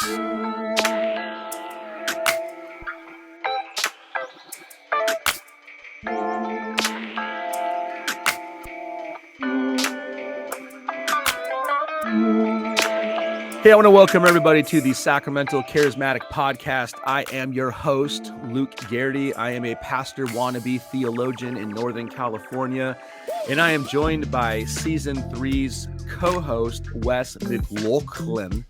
Hey, I want to welcome everybody to the Sacramental Charismatic podcast. I am your host, Luke Geraty. I am a pastor wannabe theologian in Northern California, and I am joined by Season 3's co-host, Wes McLachlan.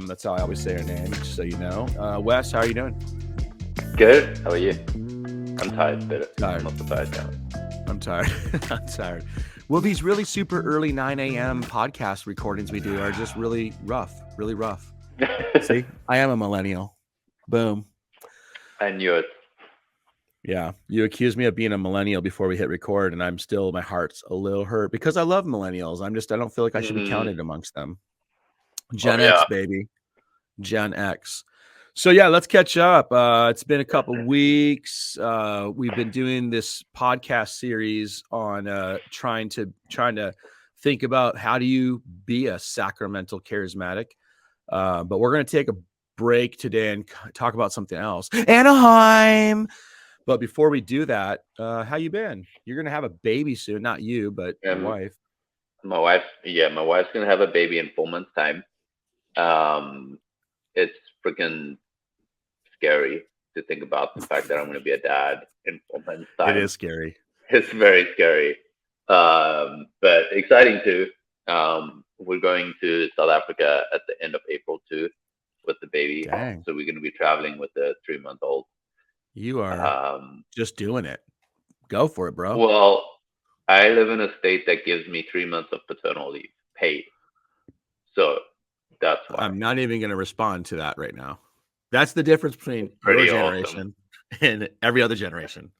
That's how I always say her name, just so you know. Wes, how are you doing? Good. How are you? I'm tired, but Tired. I'm not so tired now. I'm tired. I'm tired. Well, these really super early 9 a.m. podcast recordings we do are just really rough. See, I am a millennial. Boom. I knew it. Yeah. You accused me of being a millennial before we hit record, and I'm still, my heart's a little hurt because I love millennials. I don't feel like I should be counted amongst them. Gen X, baby. Gen X. So yeah, let's catch up. It's been a couple weeks. We've been doing this podcast series on trying to think about how do you be a sacramental charismatic. But we're going to take a break today and talk about something else. Anaheim. But before we do that, how you been? You're going to have a baby soon. Not you, but your wife. My wife's going to have a baby in 4 months' time. It's freaking scary to think about the fact that I'm going to be a dad in 4 months' time. It is scary. It's very scary, but exciting too. We're going to South Africa at the end of April too with the baby. Dang. So we're going to be traveling with the 3-month-old. You are just doing it. Go for it, bro. Well, I live in a state that gives me 3 months of paternal leave paid. So that's why. I'm not even going to respond to that right now. That's the difference between your generation and every other generation.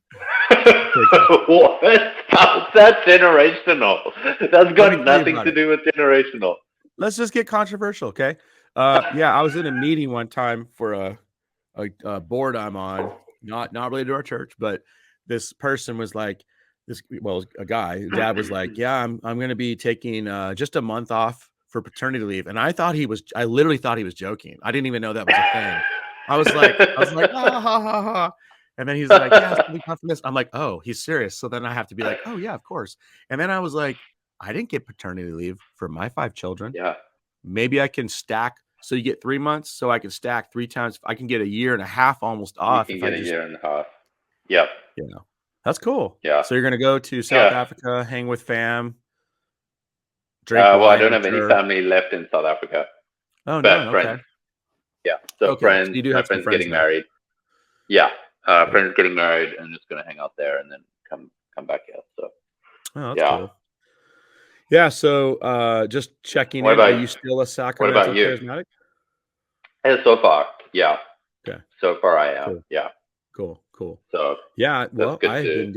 What? How's that generational? That's got nothing to do with generational. Let's just get controversial, okay? I was in a meeting one time for a board I'm on, not related to our church, but this person was like, a guy, dad was like, yeah, I'm going to be taking just a month off for paternity leave. And I literally thought he was joking. I didn't even know that was a thing. I was like, ha, ha, ha, ha. And then he's like, yeah, something from this. I'm like, oh, he's serious. So then I have to be like, oh yeah, of course. And then I was like, I didn't get paternity leave for my 5 children. Yeah. Maybe I can stack. So you get 3 months. So I can stack 3 times. I can get 1.5 years almost off. You can get a year and a half. Yep. Yeah. That's cool. Yeah. So you're going to go to South Africa, hang with fam. I don't have any family left in South Africa. Oh, but no. Friends. Okay. Yeah. So friends, you do have my friends getting now. married. Yeah. Friends getting married and just going to hang out there and then come back here. So, that's cool. Yeah. So, just checking in. Are you still a Sacramental charismatic? So far, yeah. Okay. So far, I am. Cool. Yeah. Cool. So yeah. Well, I've been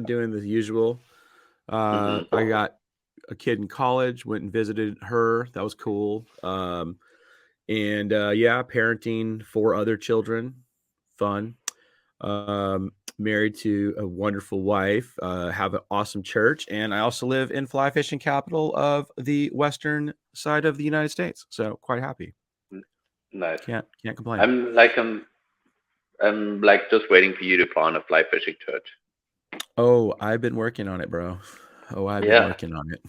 doing the usual. I got a kid in college. Went and visited her. That was cool. Parenting 4 other children. Fun. Married to a wonderful wife, have an awesome church, and I also live in fly fishing capital of the western side of the United States. So quite happy. Nice. Can't complain. I'm like just waiting for you to plant a fly fishing church. Oh, I've been working on it, bro. Been working on it.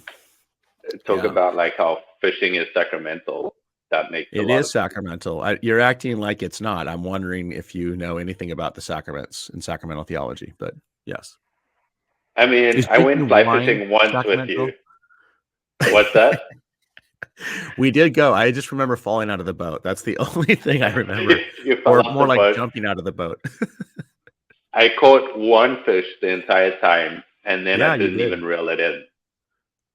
Talk about like how fishing is sacramental. That makes it is sacramental. You're acting like it's not. I'm wondering if you know anything about the sacraments and sacramental theology, but yes. I mean, I went fly fishing once with you. What's that? We did go. I just remember falling out of the boat. That's the only thing I remember. Or more like jumping out of the boat. I caught one fish the entire time, and then I didn't even reel it in.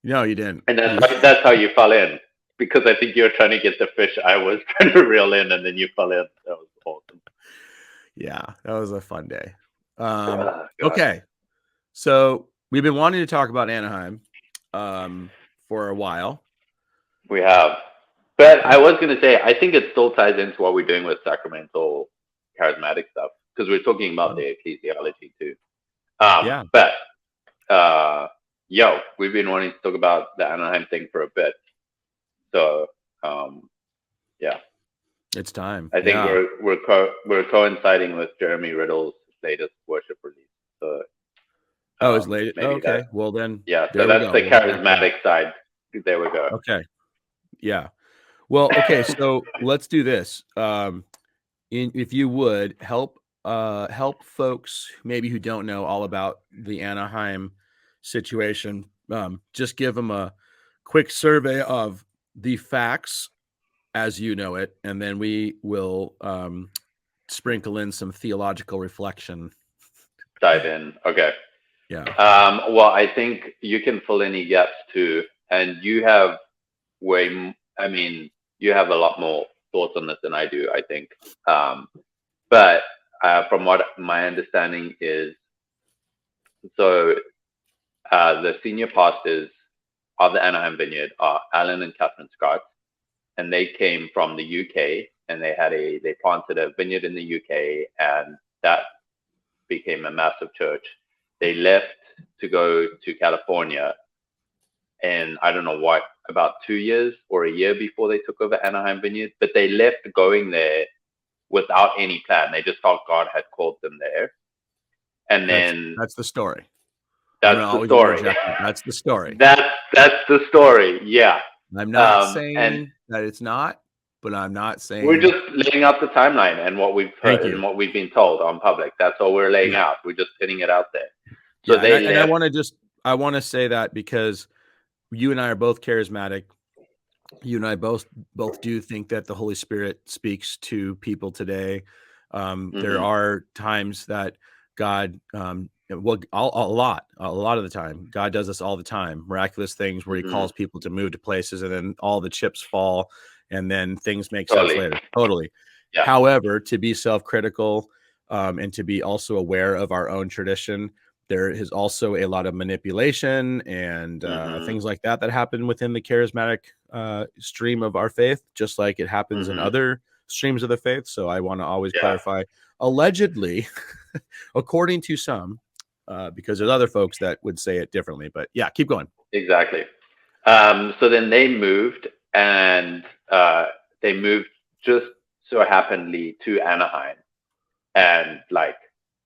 No, you didn't. And that's how you fell in. Because I think you were trying to get the fish I was trying to reel in, and then you fell in. That was awesome. Yeah, that was a fun day. Okay, so we've been wanting to talk about Anaheim for a while. We have. But I was going to say, I think it still ties into what we're doing with sacramental charismatic stuff, because we're talking about the ecclesiology too. But, we've been wanting to talk about the Anaheim thing for a bit. So, It's time. I think we're coinciding with Jeremy Riddle's latest worship release. So it's late. Okay. Well then, yeah. there So we that's go. the charismatic side. There we go. Okay. Yeah. Well, okay. So let's do this. If you would help folks maybe who don't know all about the Anaheim situation, just give them a quick survey of the facts as you know it, and then we will sprinkle in some theological reflection. Dive in. Okay. Yeah. Well, I think you can fill any gaps too, and you have you have a lot more thoughts on this than I do, I think. But from what my understanding is, so the senior pastors of the Anaheim Vineyard are Alan and Catherine Scott, and they came from the UK, and they planted a vineyard in the UK, and that became a massive church. They left to go to California, and I don't know what, about 2 years or a year before they took over Anaheim Vineyard, but they left going there without any plan. They just felt God had called them there. And then that's the story. That's the story. That's the story. That's the story. Yeah. I'm not saying that it's not, but I'm not saying we're just laying out the timeline and what we've heard and what we've been told on public. That's all we're laying out. We're just putting it out there. So I want to say that because you and I are both charismatic. You and I both do think that the Holy Spirit speaks to people today. There are times that God, a lot of the time, God does this all the time, miraculous things where he calls people to move to places and then all the chips fall and then things make sense later. Totally. Yeah. However, to be self-critical and to be also aware of our own tradition, there is also a lot of manipulation and things like that happen within the charismatic stream of our faith, just like it happens in other streams of the faith. So I want to always clarify, allegedly, according to some, because there's other folks that would say it differently. But yeah, keep going. Exactly. So then they moved, and they moved just so happenly to Anaheim, and like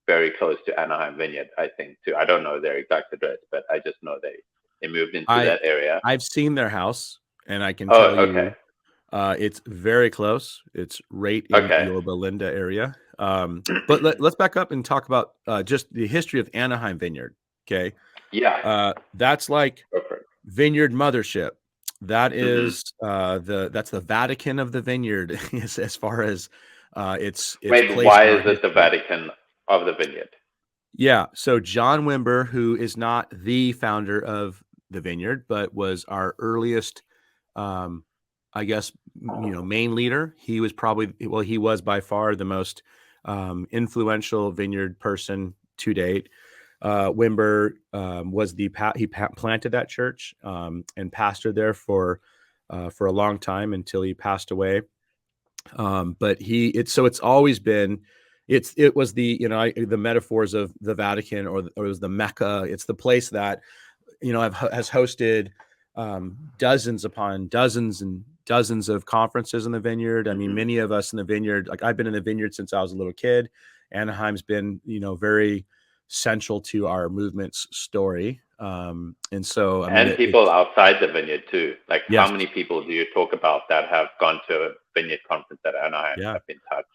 very close to Anaheim Vineyard, I think too. I don't know their exact address, but I just know they moved into that area. I've seen their house, and I can tell you it's very close. It's right in your Belinda area. But let's back up and talk about just the history of Anaheim Vineyard. Okay. Yeah. That's like Vineyard Mothership. That is that's the Vatican of the Vineyard as far as it's wait, why is it the Vatican of the Vineyard? Yeah. So John Wimber, who is not the founder of the Vineyard, but was our earliest I guess, main leader. He was he was by far the most influential vineyard person to date. Wimber was he planted that church and pastored there for a long time until he passed away. But it's always been, it was the, the metaphors of the Vatican or it was the Mecca. It's the place that, has hosted dozens upon dozens and dozens of conferences in the Vineyard. I mean, many of us in the Vineyard, like I've been in the Vineyard since I was a little kid. Anaheim's been, very central to our movement's story. And so, people outside the Vineyard too. Like how many people do you talk about that have gone to a Vineyard conference at Anaheim have been touched?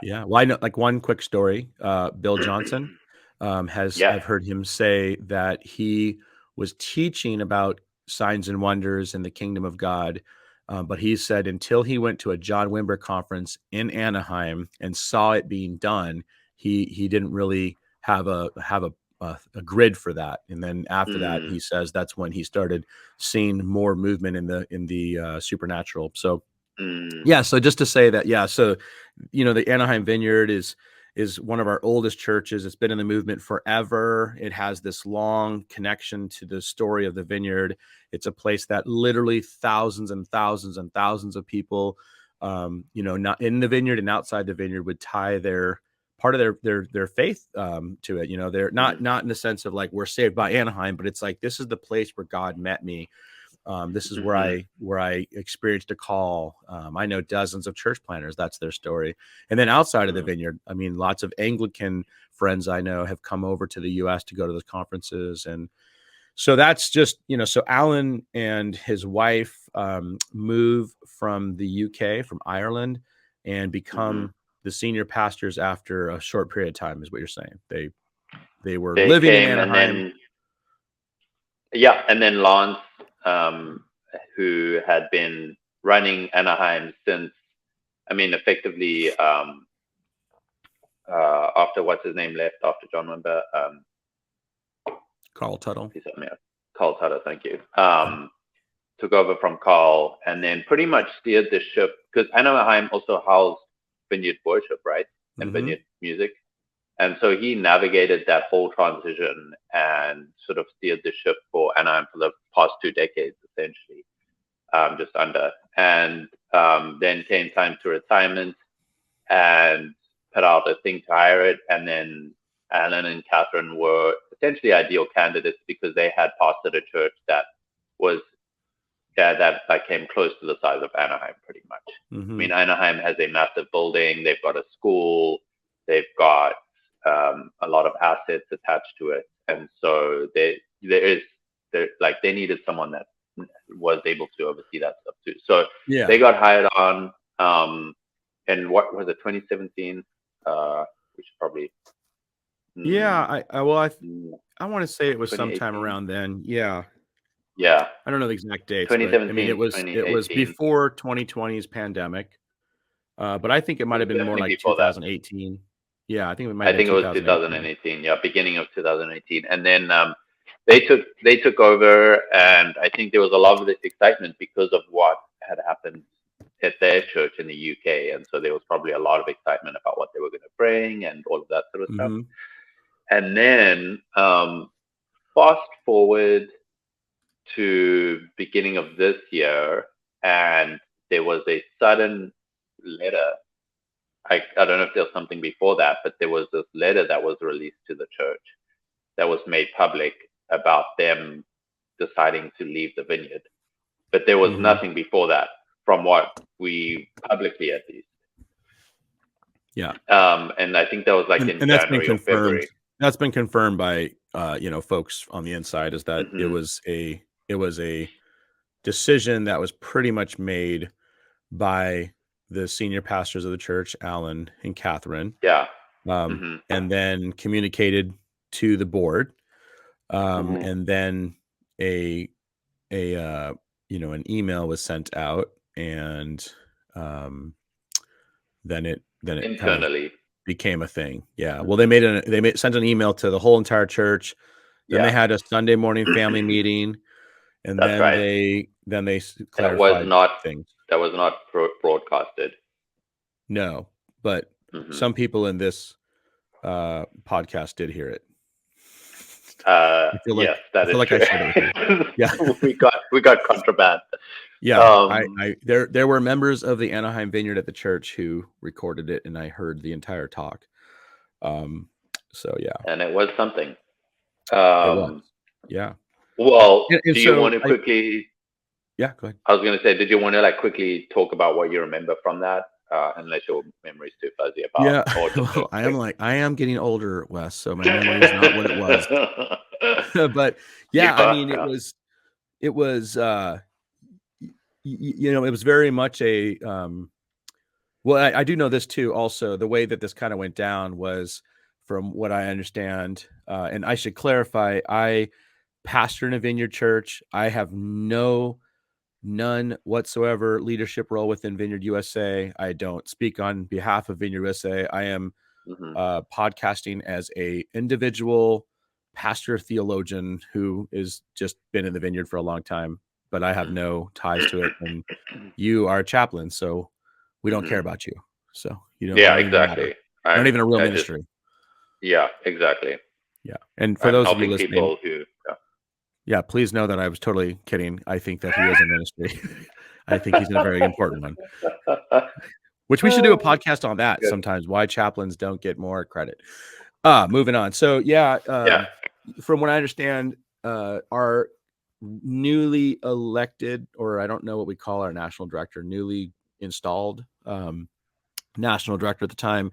Yeah. Well, I know like one quick story, Bill Johnson I've heard him say that he was teaching about signs and wonders in the kingdom of God. But he said until he went to a John Wimber conference in Anaheim and saw it being done, he didn't really have a grid for that. And then after that, he says that's when he started seeing more movement in the supernatural. So so just to say that, so the Anaheim Vineyard is one of our oldest churches. It's been in the movement forever. It has this long connection to the story of the Vineyard. It's a place that literally thousands and thousands and thousands of people, not in the Vineyard and outside the Vineyard, would tie their part of their faith to it. They're not in the sense of like we're saved by Anaheim, but it's like this is the place where God met me. This is where I experienced a call. I know dozens of church planners. That's their story. And then outside of the Vineyard, I mean, lots of Anglican friends I know have come over to the U.S. to go to those conferences. And so that's just, so Alan and his wife move from the UK, from Ireland, and become the senior pastors after a short period of time, is what you're saying. They were living in Anaheim. And then Lance, who had been running Anaheim since, effectively after what's his name left after John Wimber. Carl Tuttle. Carl Tuttle, thank you. Took over from Carl and then pretty much steered the ship, because Anaheim also housed Vineyard worship, right? And Vineyard music. And so he navigated that whole transition and sort of steered the ship for Anaheim for the past 2 decades, essentially, just under. And then came time to retirement and put out a thing to hire it. And then Alan and Catherine were essentially ideal candidates because they had pastored a church that was that came close to the size of Anaheim, pretty much. I mean, Anaheim has a massive building. They've got a school. They've got a lot of assets attached to it, and so they needed someone that was able to oversee that stuff too. So they got hired on. And what was it, 2017? We should probably. I want to say it was sometime around then. Yeah. I don't know the exact dates. 2017. But, it was before 2020's pandemic. But I think it might have been more like 2018. That. Yeah, I think it might. I think it was 2018. Yeah, beginning of 2018, and then they took over, and I think there was a lot of this excitement because of what had happened at their church in the UK, and so there was probably a lot of excitement about what they were going to bring and all of that sort of stuff. And then fast forward to beginning of this year, and there was a sudden letter. I don't know if there was something before that, but there was this letter that was released to the church that was made public about them deciding to leave the Vineyard. But there was nothing before that, from what we publicly at least. Yeah. And I think that was like in January or February. That's been confirmed by folks on the inside, is that it was a decision that was pretty much made by the senior pastors of the church, Alan and Catherine. And then communicated to the board. And then an email was sent out, and then it internally kind of became a thing. Yeah. Well, they sent an email to the whole entire church. Then they had a Sunday morning family meeting, and they clarified things. That was not broadcasted. No, but some people in this podcast did hear it. I feel like I shared it with you. Yeah, we got contraband. Yeah, there were members of the Anaheim Vineyard at the church who recorded it, and I heard the entire talk. So yeah, and it was something. It was. Yeah. Well, do you want to quickly? Yeah, go ahead. I was going to say, did you want to quickly talk about what you remember from that? Unless your memory's too fuzzy about. Yeah, well, I am getting older, Wes, so my memory is not what it was. But yeah, I mean, it was it was very much a well, I do know this too. Also, the way that this kind of went down was, from what I understand, and I should clarify, I pastor in a Vineyard church. I have none whatsoever leadership role within Vineyard USA. I don't speak on behalf of Vineyard USA. I am podcasting as a individual pastor theologian who is just been in the Vineyard for a long time, but I have no ties to it. And you are a chaplain, so we don't care about you. So you don't. Yeah, exactly. Not even a real ministry. Yeah, exactly. Yeah, and for those of you listening, yeah, please know that I was totally kidding. I think that he is a ministry. I think he's a very important one. Which we should do a podcast on that sometimes. Why chaplains don't get more credit. Moving on. So from what I understand, our newly elected, or I don't know what we call our national director, newly installed national director at the time,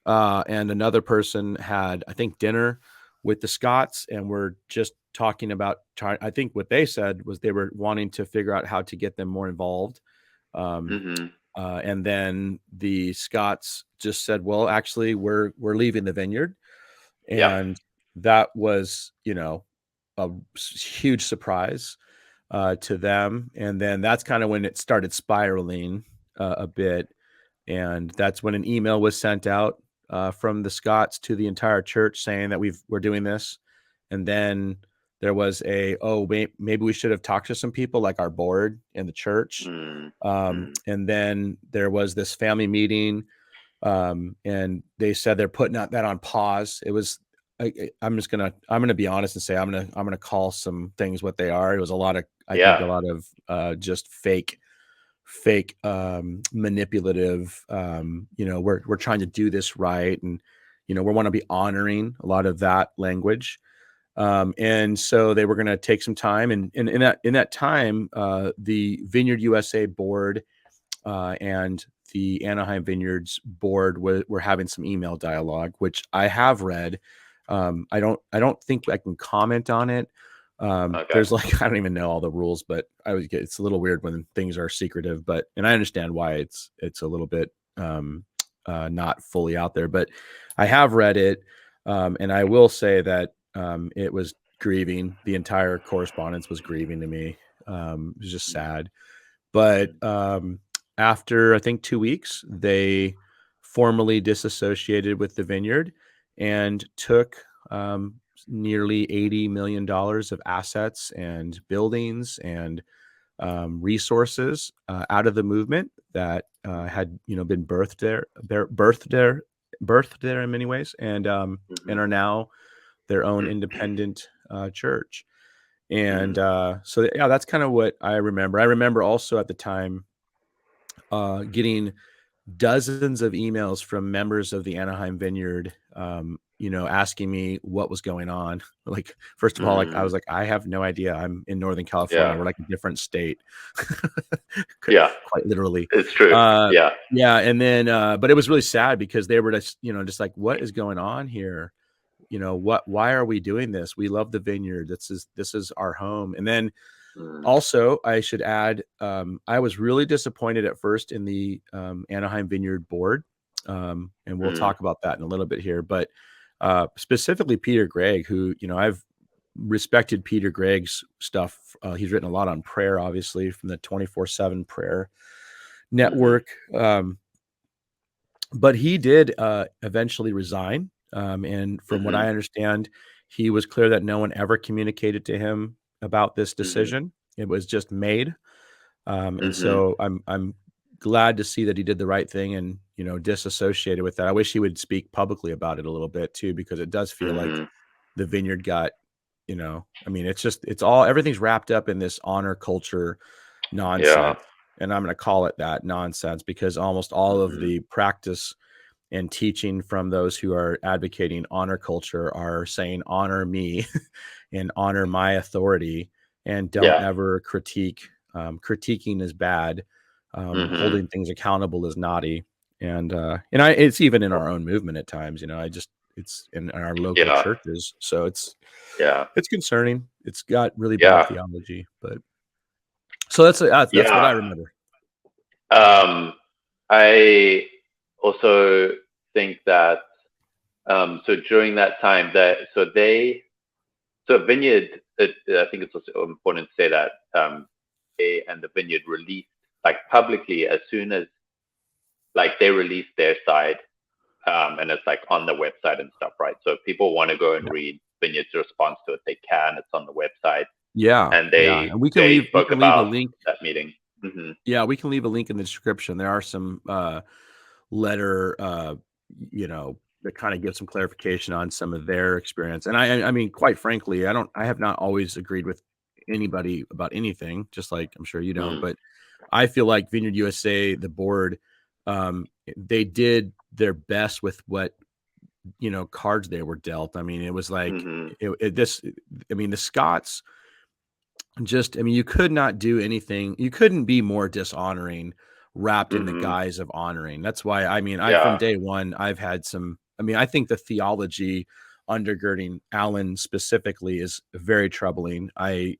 and another person had, I think, dinner with the Scots, and we're just talking about. I think what they said was they were wanting to figure out how to get them more involved. And then the Scots just said, "Well, actually, we're leaving the Vineyard," and that was, a huge surprise to them. And then that's kind of when it started spiraling a bit, and that's when an email was sent out from the Scots to the entire church saying that we're doing this. And then there was maybe we should have talked to some people like our board and the church. And then there was this family meeting, and they said they're putting that on pause. It was, I'm gonna be honest and say I'm gonna call some things what they are. It was a lot of, I think, a lot of just fake manipulative. We're trying to do this right, and we want to be honoring a lot of that language. And so they were going to take some time, and in that time, the Vineyard USA board and the Anaheim Vineyards board were having some email dialogue, which I have read. I don't think I can comment on it. There's I don't even know all the rules, but it's a little weird when things are secretive, and I understand why it's a little bit not fully out there, but I have read it. And I will say that it was grieving. The entire correspondence was grieving to me. It was just sad. But after, I think, 2 weeks, they formally disassociated with the Vineyard and took nearly $80 million of assets and buildings and resources out of the movement that had been birthed there in many ways, and are now their own independent church. And so that's kind of what I remember. I remember also at the time getting dozens of emails from members of the Anaheim Vineyard, asking me what was going on. Like, first of all, I was like, I have no idea. I'm in Northern California. We're like a different state. Quite literally. It's true. Yeah. And then, but it was really sad because they were just like, what is going on here? Why are we doing this? We love the Vineyard. This is our home. And then also, I should add, I was really disappointed at first in the Anaheim Vineyard board. And we'll talk about that in a little bit here, but specifically Peter Gregg, who, I've respected Peter Gregg's stuff. He's written a lot on prayer, obviously, from the 24/7 prayer network. But he did eventually resign. And from what I understand, he was clear that no one ever communicated to him about this decision. It was just made. And so I'm glad to see that he did the right thing and, disassociated with that. I wish he would speak publicly about it a little bit too, because it does feel like the Vineyard got, everything's wrapped up in this honor culture nonsense. And I'm going to call it that, nonsense, because almost all of the practice and teaching from those who are advocating honor culture are saying, honor me and honor my authority, and don't ever critique. Critiquing is bad. Holding things accountable is naughty. And it's even in our own movement at times, it's in our local churches. So it's concerning. It's got really bad theology, but so that's what I remember. I also think that so during that time Vineyard, I think it's also important to say that they and the Vineyard released publicly as soon as they released their side, and it's on the website and stuff, right? So if people want to go and read Vineyard's response to it, they can. It's on the website. And and we can leave a link that meeting. Yeah, we can leave a link in the description. There are some letter, that kind of give some clarification on some of their experience. And I mean, quite frankly, I have not always agreed with anybody about anything, just like I'm sure you don't, but I feel like Vineyard USA, the board, they did their best with what, cards they were dealt. I mean, it was like the Scots just, I mean, you could not do anything. You couldn't be more dishonoring wrapped in the guise of honoring. That's why, I mean, from day one, I've had some, I mean, I think the theology undergirding Alan specifically is very troubling. I'm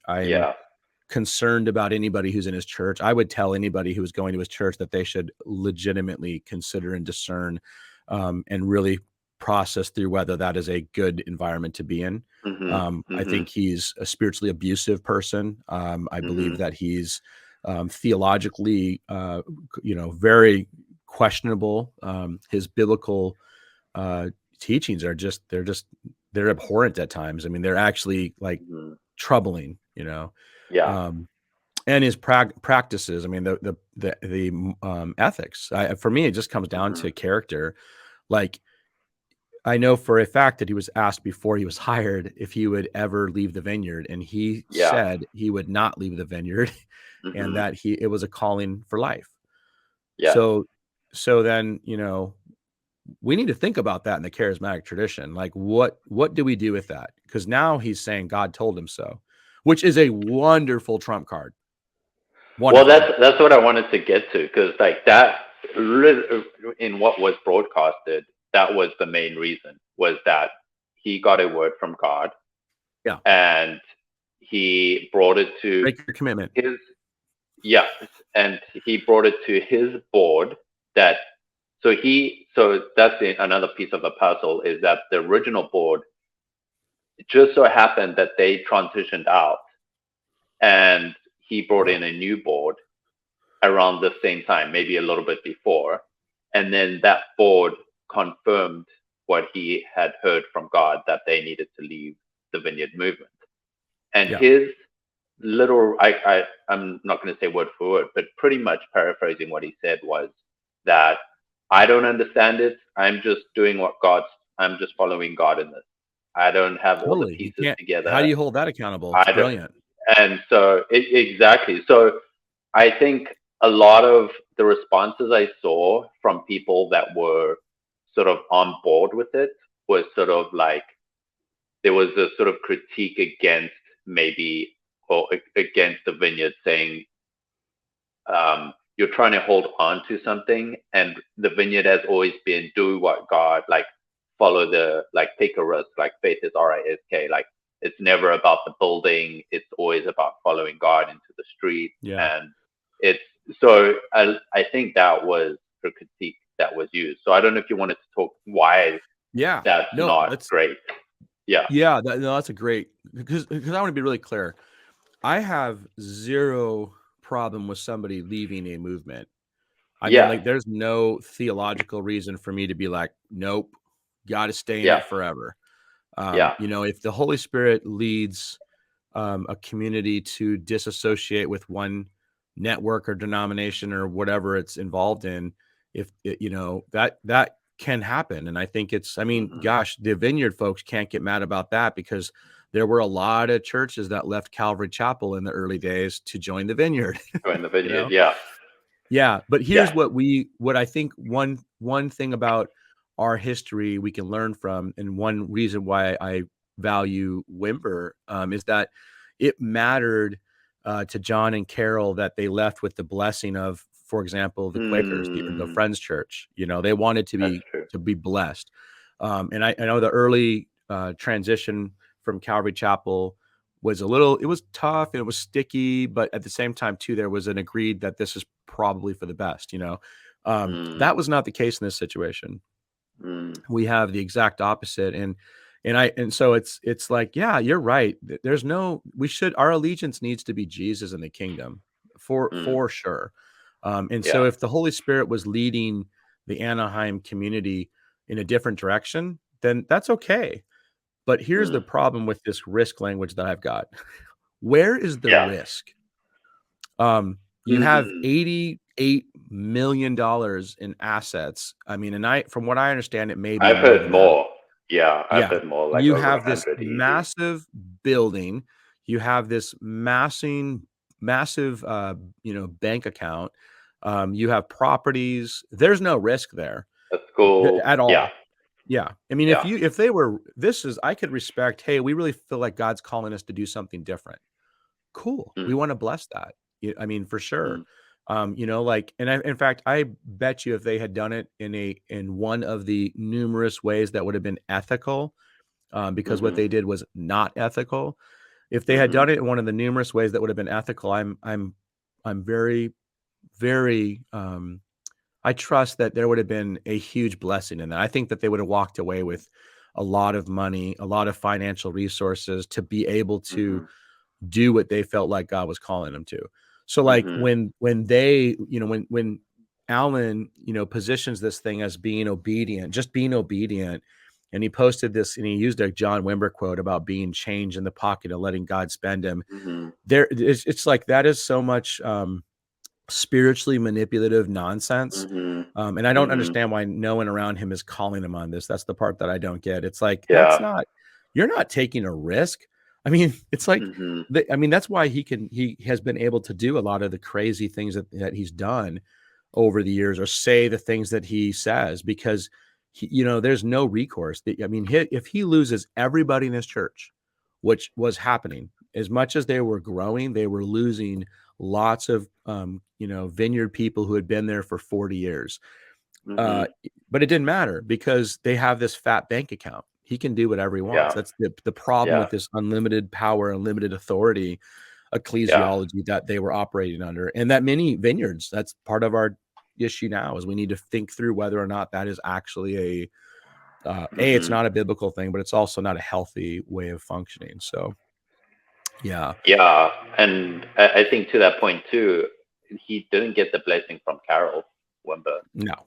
concerned about anybody who's in his church. I would tell anybody who is going to his church that they should legitimately consider and discern and really process through whether that is a good environment to be in. I think he's a spiritually abusive person. I believe that he's theologically, very questionable. His biblical teachings are they're abhorrent at times. I mean, they're actually like troubling, and his practices. I mean, the ethics. For me, it just comes down to character. Like, I know for a fact that he was asked before he was hired if he would ever leave the vineyard, and he said he would not leave the vineyard, and that it was a calling for life. So then, we need to think about that in the charismatic tradition. Like, what do we do with that? Because now he's saying God told him so, which is a wonderful trump card. Wonderful. Well, that's what I wanted to get to, because like that, in what was broadcasted, that was the main reason, was that he got a word from God. Yeah. And he brought it to make your commitment. And he brought it to his board that so that's another piece of the puzzle, is that the original board, it just so happened that they transitioned out, and he brought in a new board around the same time, maybe a little bit before. And then that board confirmed what he had heard from God, that they needed to leave the vineyard movement. And his little, I'm not going to say word for word, but pretty much paraphrasing what he said was that I don't understand it. I'm just doing I'm just following God in this. I don't have all the pieces together. How do you hold that accountable? It's brilliant. And so exactly. So I think a lot of the responses I saw from people that were sort of on board with it was sort of like, there was a sort of critique against against the vineyard, saying, you're trying to hold on to something, and the vineyard has always been do what God, like follow take a risk, like faith is RISK, like it's never about the building, it's always about following God into the street. And it's so I think that was the critique that was used. So I don't know if you wanted to talk why that's not great. That's a great, because I want to be really clear. I have zero problem with somebody leaving a movement. I mean, like, there's no theological reason for me to be like, nope, got to stay in it forever. If the Holy Spirit leads a community to disassociate with one network or denomination or whatever it's involved in, if it, that can happen. And I think gosh, the Vineyard folks can't get mad about that, because there were a lot of churches that left Calvary Chapel in the early days to join the Vineyard. Join the Vineyard, But here's what I think one thing about our history we can learn from, and one reason why I value Wimber is that it mattered to John and Carol that they left with the blessing of, for example, the Quakers, the Friends Church. They wanted to be blessed. And I know the early transition from Calvary Chapel was it was tough and it was sticky, but at the same time too, there was an agreed that this is probably for the best. That was not the case in this situation. We have the exact opposite. And so it's like, yeah, you're right. There's our allegiance needs to be Jesus and the kingdom for sure. So if the Holy Spirit was leading the Anaheim community in a different direction, then that's okay. But here's the problem with this risk language that I've got. Where is the risk? You have $88 million in assets. I mean, from what I understand, it may be. I've heard more. I've heard more. Like, you have this massive building. You have this massive, bank account. You have properties. There's no risk there. That's cool. At all. Yeah. I mean, I could respect, hey, we really feel like God's calling us to do something different. cool. We Mm, want to bless that. I mean, for sure. mm, Like, and in fact, I bet you if they had done it in one of the numerous ways that would have been ethical, because what mhm, they did was not ethical. If they had mhm, done it in one of the numerous ways that would have been ethical, I'm very, very, I trust that there would have been a huge blessing in that. I think that they would have walked away with a lot of money, a lot of financial resources to be able to mhm, do what they felt like God was calling them to. So like mhm, when they, when Alan, positions this thing as being obedient, just being obedient, and he posted this and he used a John Wimber quote about being change in the pocket and letting God spend him. mhm, It's like that is so much spiritually manipulative nonsense. mhm, And I don't mhm. understand why no one around him is calling him on this. That's the part that I don't get. It's like, Yeah. you're not taking a risk. I mean, it's like, Mhm, that's why he has been able to do a lot of the crazy things that he's done over the years, or say the things that he says, because there's no recourse. I mean, if he loses everybody in his church, which was happening, as much as they were growing, they were losing lots of vineyard people who had been there for 40 years. mhm. But it didn't matter because they have this fat bank account. He can do whatever he wants. Yeah. That's the problem Yeah. with this unlimited power, unlimited authority Yeah. ecclesiology that they were operating under. And that many vineyards, that's part of our issue now, is we need to think through whether or not that is actually it's Mhm. not a biblical thing, but it's also not a healthy way of functioning. So yeah, Yeah. And I think to that point too, he didn't get the blessing from Carol Wimber. no,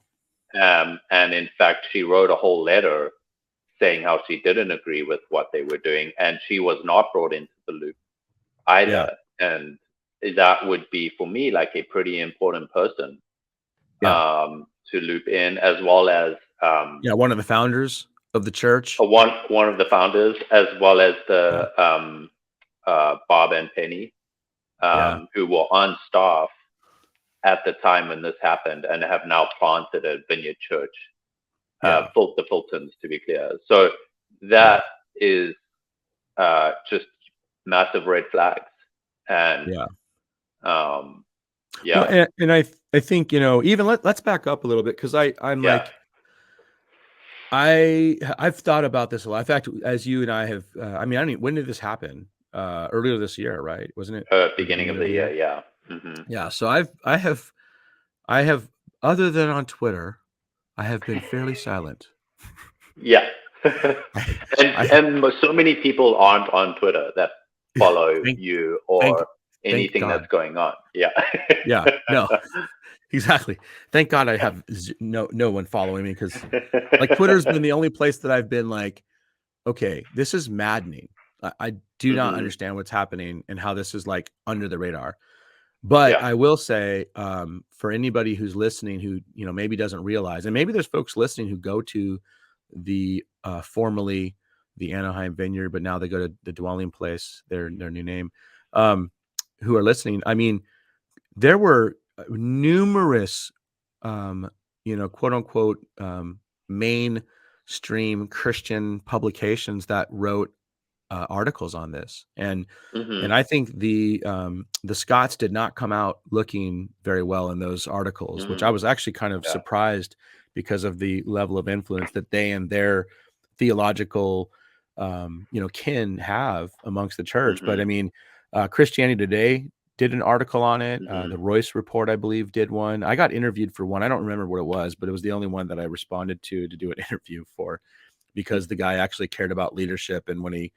And in fact, she wrote a whole letter saying how she didn't agree with what they were doing, and she was not brought into the loop yeah, either. And that would be for me like a pretty important person yeah, to loop in, as well as yeah. One of the founders of the church. one of the founders, as well as Yeah, the Bob and Penny, yeah, who were on staff at the time when this happened and have now planted a vineyard church, yeah, the Fultons to be clear. So yeah, that is just massive red flags. And yeah. um, Well, yeah, and I think even let's back up a little bit, because I'm yeah, like, I've thought about this a lot. In fact, as you and I have, I mean, I don't even, when did this happen? Earlier this year, right? Wasn't it the beginning of beginning of the the year, year? yeah. Hmm. Yeah. So I have, other than on Twitter, I have been fairly silent. Yeah. I, and I and so many people aren't on Twitter that follow thank, you thank, or thank anything that's God. going on. Yeah. Yeah. No. Exactly. Thank God I have no one following me, because like Twitter's been the only place that I've been like, okay, this is maddening. I do not Hmm. understand what's happening and how this is like under the radar. But Yeah. I will say, for anybody who's listening who, maybe doesn't realize, and maybe there's folks listening who go to the formerly the Anaheim Vineyard, but now they go to the Dwelling Place, their new name, um, who are listening. I mean, there were numerous, quote unquote, mainstream Christian publications that wrote articles on this, and Hmm. I think the Scots did not come out looking very well in those articles, which I Hmm. was actually kind of Yeah. surprised because of the level of influence that they and their theological, kin have amongst the church. But Hmm. I mean, Christianity Today did an article on it. Hmm. The Royce Report, I believe, did one. I got interviewed for one. I don't remember what it was, but it was the only one that I responded to do an interview for, because the guy actually cared about leadership. And when he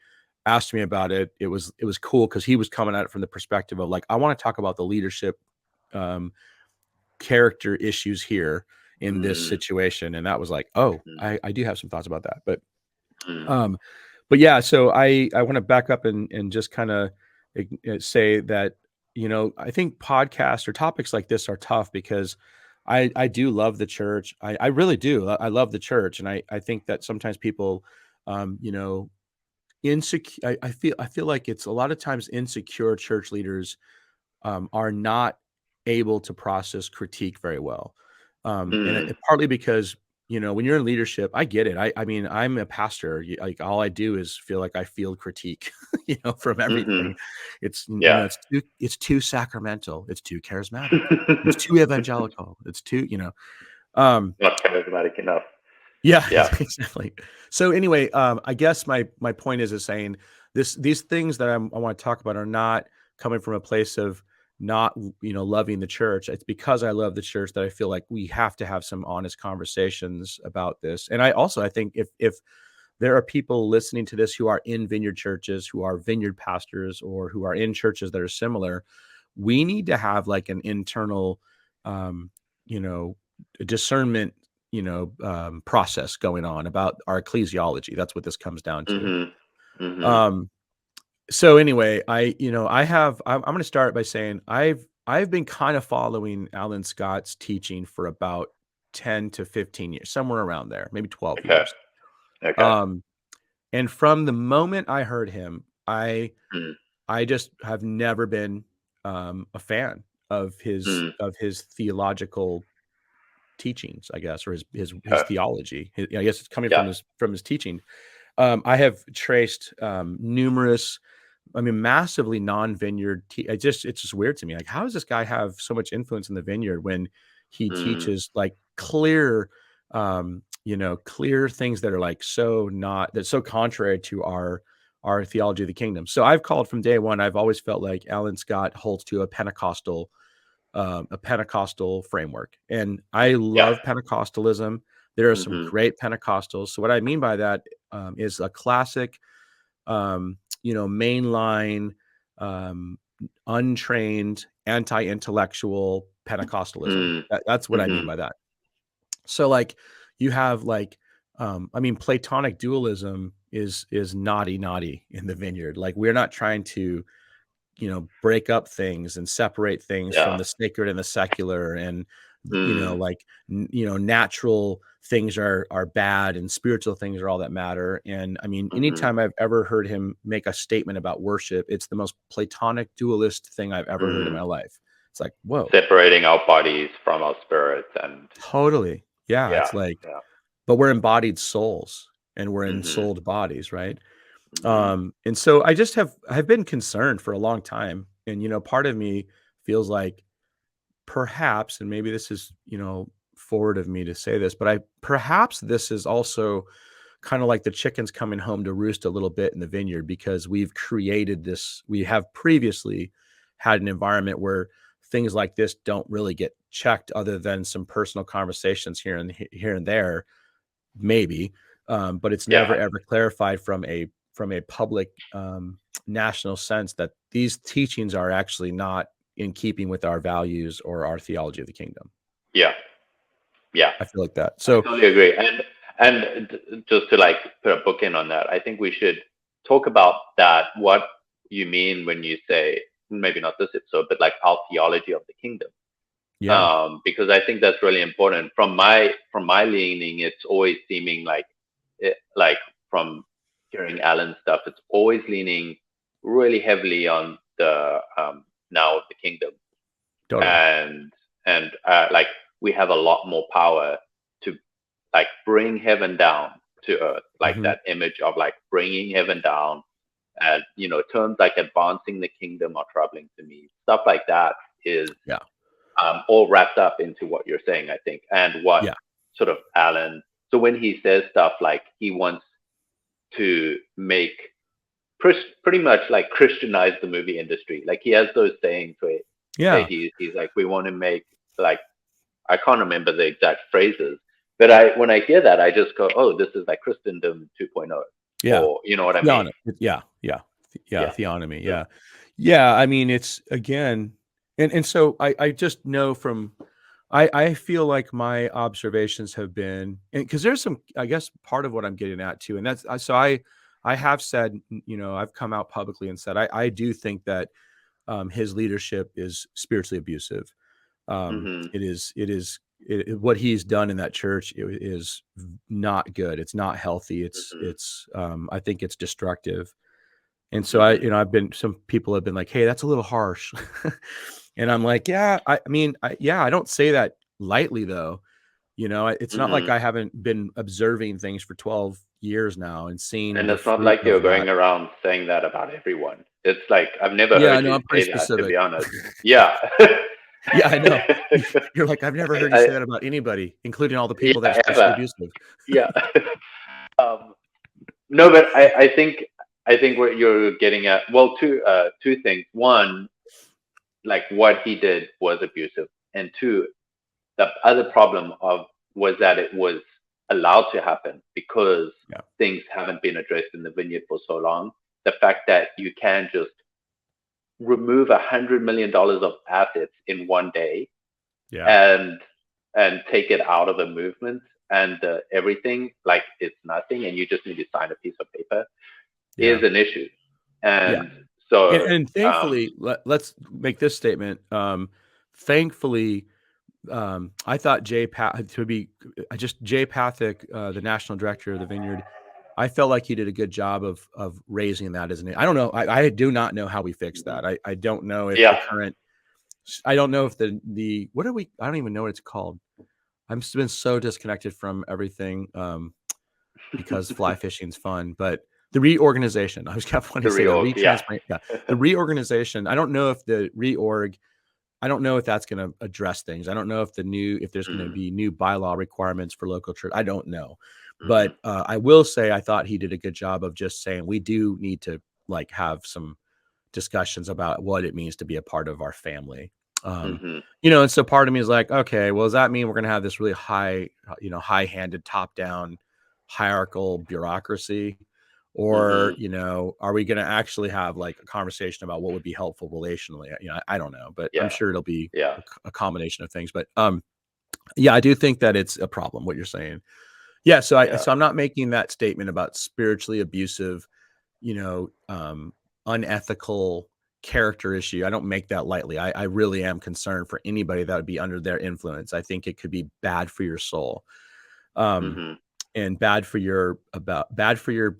asked me about it, it was cool, because he was coming at it from the perspective of like, I want to talk about the leadership, um, character issues here in this Hmm. situation. And that was like, oh, Hmm. I do have some thoughts about that. But Hmm. um, but yeah, so I want to back up and just kind of say that, I think podcasts or topics like this are tough, because I do love the church. I really do. I love the church, and I think that sometimes people, um, you know, insecure. I feel like it's a lot of times insecure church leaders are not able to process critique very well, and Hmm. partly because when you're in leadership, I get it. I mean, I'm a pastor. Like all I do is feel like I field critique, from everything. It's, Yeah. it's too sacramental. It's too charismatic. It's too evangelical. It's too, Not charismatic enough. yeah, Yeah. exactly. So anyway, I guess my point is saying these things that I want to talk about are not coming from a place of not loving the church. It's because I love the church that I feel like we have to have some honest conversations about this. And I think if there are people listening to this who are in vineyard churches, who are vineyard pastors, or who are in churches that are similar, we need to have like an internal, you know, discernment, process going on about our ecclesiology. That's what this comes down to. So anyway, I'm going to start by saying I've been kind of following Alan Scott's teaching for about 10 to 15 years, somewhere around there, maybe 12 Okay. years. Okay. And from the moment I heard him, I just have never been a fan of his theological teachings, I guess, or his theology. I guess it's coming from his teaching. I have traced numerous, massively non-vineyard. It's just weird to me. Like, how does this guy have so much influence in the vineyard when he teaches like clear, clear things that are like that's so contrary to our theology of the kingdom. So I've called from day one. I've always felt like Alan Scott holds to a Pentecostal framework, and I love Pentecostalism. There are some great Pentecostals. So what I mean by that is a classic, mainline, untrained, anti-intellectual Pentecostalism. That's what I mean by that. So like you have like, Platonic dualism is naughty in the vineyard. Like we're not trying to, break up things and separate things from the sacred and the secular, and natural things are bad and spiritual things are all that matter. And anytime I've ever heard him make a statement about worship, it's the most Platonic dualist thing I've ever heard in my life. It's like, whoa, separating our bodies from our spirits. And totally, it's like, but we're embodied souls and we're in souled bodies, right? And so I've been concerned for a long time. And, part of me feels like perhaps, and maybe this is, forward of me to say this, but perhaps this is also kind of like the chickens coming home to roost a little bit in the vineyard, because we have previously had an environment where things like this don't really get checked, other than some personal conversations here and there, maybe. But it's never ever clarified from a public national sense that these teachings are actually not in keeping with our values or our theology of the kingdom. I feel like that. So I totally agree. And just to like put a bookend on that, I think we should talk about that, what you mean when you say, maybe not this episode, but like our theology of the kingdom. Because I think that's really important. From my leaning, it's always seeming like from hearing Alan's stuff, it's always leaning really heavily on the now of the kingdom. Totally. And like we have a lot more power to like bring heaven down to earth, like that image of like bringing heaven down, and terms like advancing the kingdom are troubling to me. Stuff like that is all wrapped up into what you're saying, I think, and what sort of Alan. So when he says stuff like he wants to make pretty much like Christianize the movie industry, like he has those sayings where he's like, we want to make, like, I can't remember the exact phrases, but when I hear that, I just go, oh, this is like Christendom 2.0. Or you know what I mean? Theonomy. I mean, it's again, and so I just know from I feel like my observations have been, because there's some, I guess, part of what I'm getting at too, and that's so I have said, I've come out publicly and said I do think that his leadership is spiritually abusive. What he's done in that church is not good. It's not healthy. It's I think it's destructive. And so some people have been like, hey, that's a little harsh. And I'm like, I don't say that lightly though. You know, it's not like I haven't been observing things for 12 years now and seeing And the it's not fruit like of you're that. going around saying that about everyone. It's like, I've never Yeah, I heard know. you I'm pretty say that, to specific. be honest. Yeah. Yeah, I know. You're like, I've never heard you say that about anybody, including all the people that are Yeah, spiritually ever. abusive. Yeah. No, but I think what you're getting at, well, two things. One, like what he did was abusive, and two, the other problem of was that it was allowed to happen because Yeah. things haven't been addressed in the vineyard for so long. The fact that you can just remove $100 million of assets in one day, Yeah. and take it out of the movement, and everything like it's nothing, and you just need to sign a piece of paper, Yeah. is an issue. Yeah. And so, And thankfully, let's make this statement. Thankfully, I thought Jay Pathak, the national director of the Vineyard, I felt like he did a good job of raising that as an. I don't know. I do not know how we fix that. I don't know if the yeah, current. I don't know if the what are we? I don't even know what it's called. I've been so disconnected from everything because fly fishing's fun, but the reorganization. I was kind of funny the to say that reorg, yeah. yeah, the reorganization. I don't know if the reorg. I don't know if that's going to address things. I don't know if there's going to Mm-hmm. be new bylaw requirements for local church. I don't know, Mm-hmm. but I will say I thought he did a good job of just saying we do need to like have some discussions about what it means to be a part of our family. Mm-hmm. And so part of me is like, okay, well, does that mean we're going to have this really high-handed, top-down hierarchical bureaucracy? Or, Mm-hmm. are we going to actually have like a conversation about what would be helpful relationally? I don't know, but I'm Yeah, sure it'll be yeah, a combination of things. But yeah, I do think that it's a problem, what you're saying. Yeah, so yeah. I'm not making that statement about spiritually abusive, unethical character issue. I don't make that lightly. I really am concerned for anybody that would be under their influence. I think it could be bad for your soul. Mm-hmm. And bad for your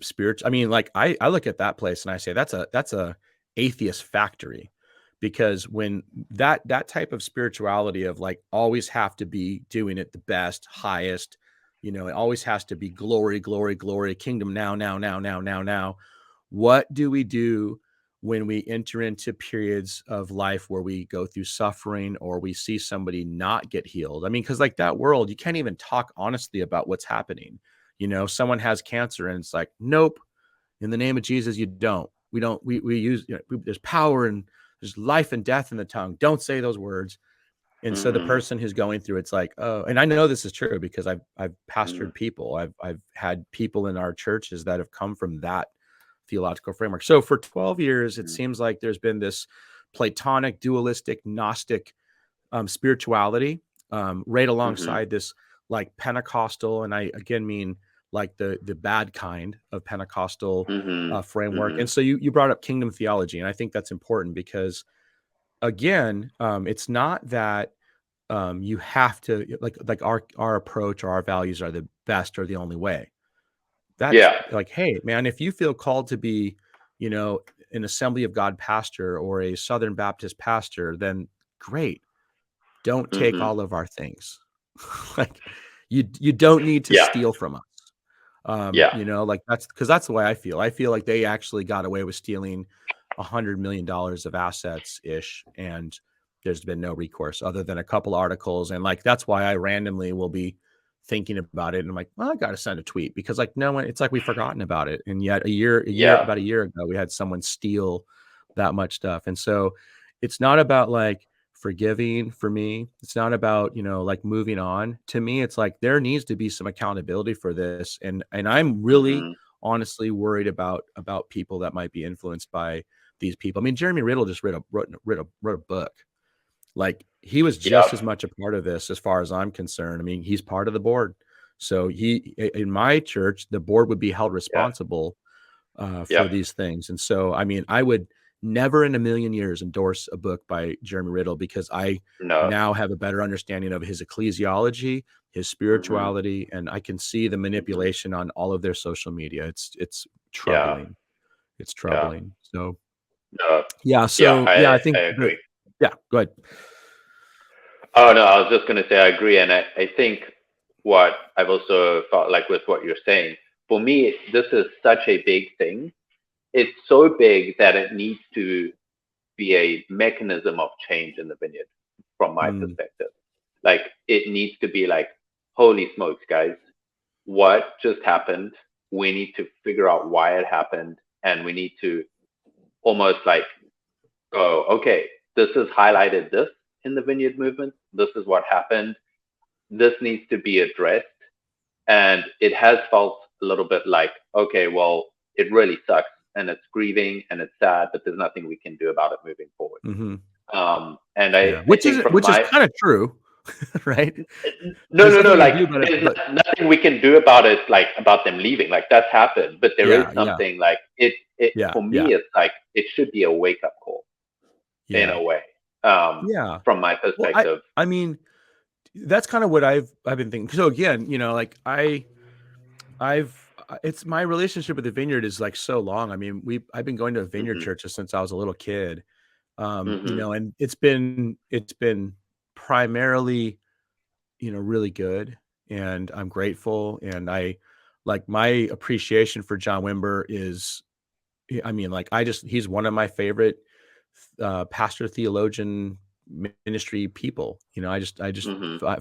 spirit. I mean, like I look at that place and I say that's a atheist factory, because when that type of spirituality of like always have to be doing it the best, highest, it always has to be glory, glory, glory, kingdom now, now, now, now, now, now. What do we do when we enter into periods of life where we go through suffering or we see somebody not get healed? I mean, because like that world, you can't even talk honestly about what's happening. Someone has cancer and it's like, nope, in the name of Jesus, you don't. We don't, we use, there's power and there's life and death in the tongue. Don't say those words. And so the Mm-hmm. person who's going through it's like, oh, and I know this is true because I've Mm-hmm. pastored people. I've had people in our churches that have come from that theological framework. So for 12 years, it seems like there's been this Platonic, dualistic, Gnostic spirituality right Mm-hmm. alongside this like Pentecostal, and I again mean like the bad kind of Pentecostal Mm-hmm. framework. Mm-hmm. And so you brought up kingdom theology, and I think that's important because again, it's not that you have to like our approach or our values are the best or the only way. That's Yeah. like, hey, man, if you feel called to be, an Assembly of God pastor or a Southern Baptist pastor, then great. Don't take Mm-hmm. all of our things. Like you don't need to Yeah. steal from us. Yeah. Like that's the way I feel. I feel like they actually got away with stealing $100 million of assets ish, and there's been no recourse other than a couple articles. And like that's why I randomly will be thinking about it. And I'm like, well, I gotta send a tweet because like no one, it's like we've forgotten about it. And yet Yeah. about a year ago, we had someone steal that much stuff. And so it's not about like forgiving for me. It's not about, like moving on. To me, it's like there needs to be some accountability for this. And I'm really Mm-hmm. honestly worried about people that might be influenced by these people. I mean, Jeremy Riddle just wrote a book. Like he was Yeah. just as much a part of this as far as I'm concerned. I mean, he's part of the board. So in my church, the board would be held Yeah. responsible Yeah. for these things. And so, I mean, I would never in a million years endorse a book by Jeremy Riddle because I No. now have a better understanding of his ecclesiology, his Mm-hmm. spirituality, and I can see the Mm-hmm. manipulation on all of their social media. It's Yeah. troubling. It's Yeah. troubling. So No. yeah. Yeah. So yeah, I I think agree. yeah. Go ahead. Oh no, I was just going to say I agree, and I think what I've also felt like with what you're saying. For me, this is such a big thing. It's so big that it needs to be a mechanism of change in the vineyard from my perspective. Like, it needs to be like, holy smokes, guys, what just happened? We need to figure out why it happened, and we need to almost like go, okay, this has highlighted this in the vineyard movement. This is what happened. This needs to be addressed. And it has felt a little bit like, okay, well, it really sucks and it's grieving and it's sad, but there's nothing we can do about it moving forward. And I which think is kind of true, right? No, like there's nothing we can do about it, like about them leaving. Like, that's happened, but there is something like it for me. It's like it should be a wake up call in a way. From my perspective. Well, I mean, that's kind of what I've been thinking. So again, like it's my relationship with the Vineyard is like so long. I mean, I've been going to a Vineyard churches since I was a little kid. And it's been primarily, really good, and I'm grateful. And I like my appreciation for John Wimber is, I mean, like he's one of my favorite pastor theologian ministry people. I just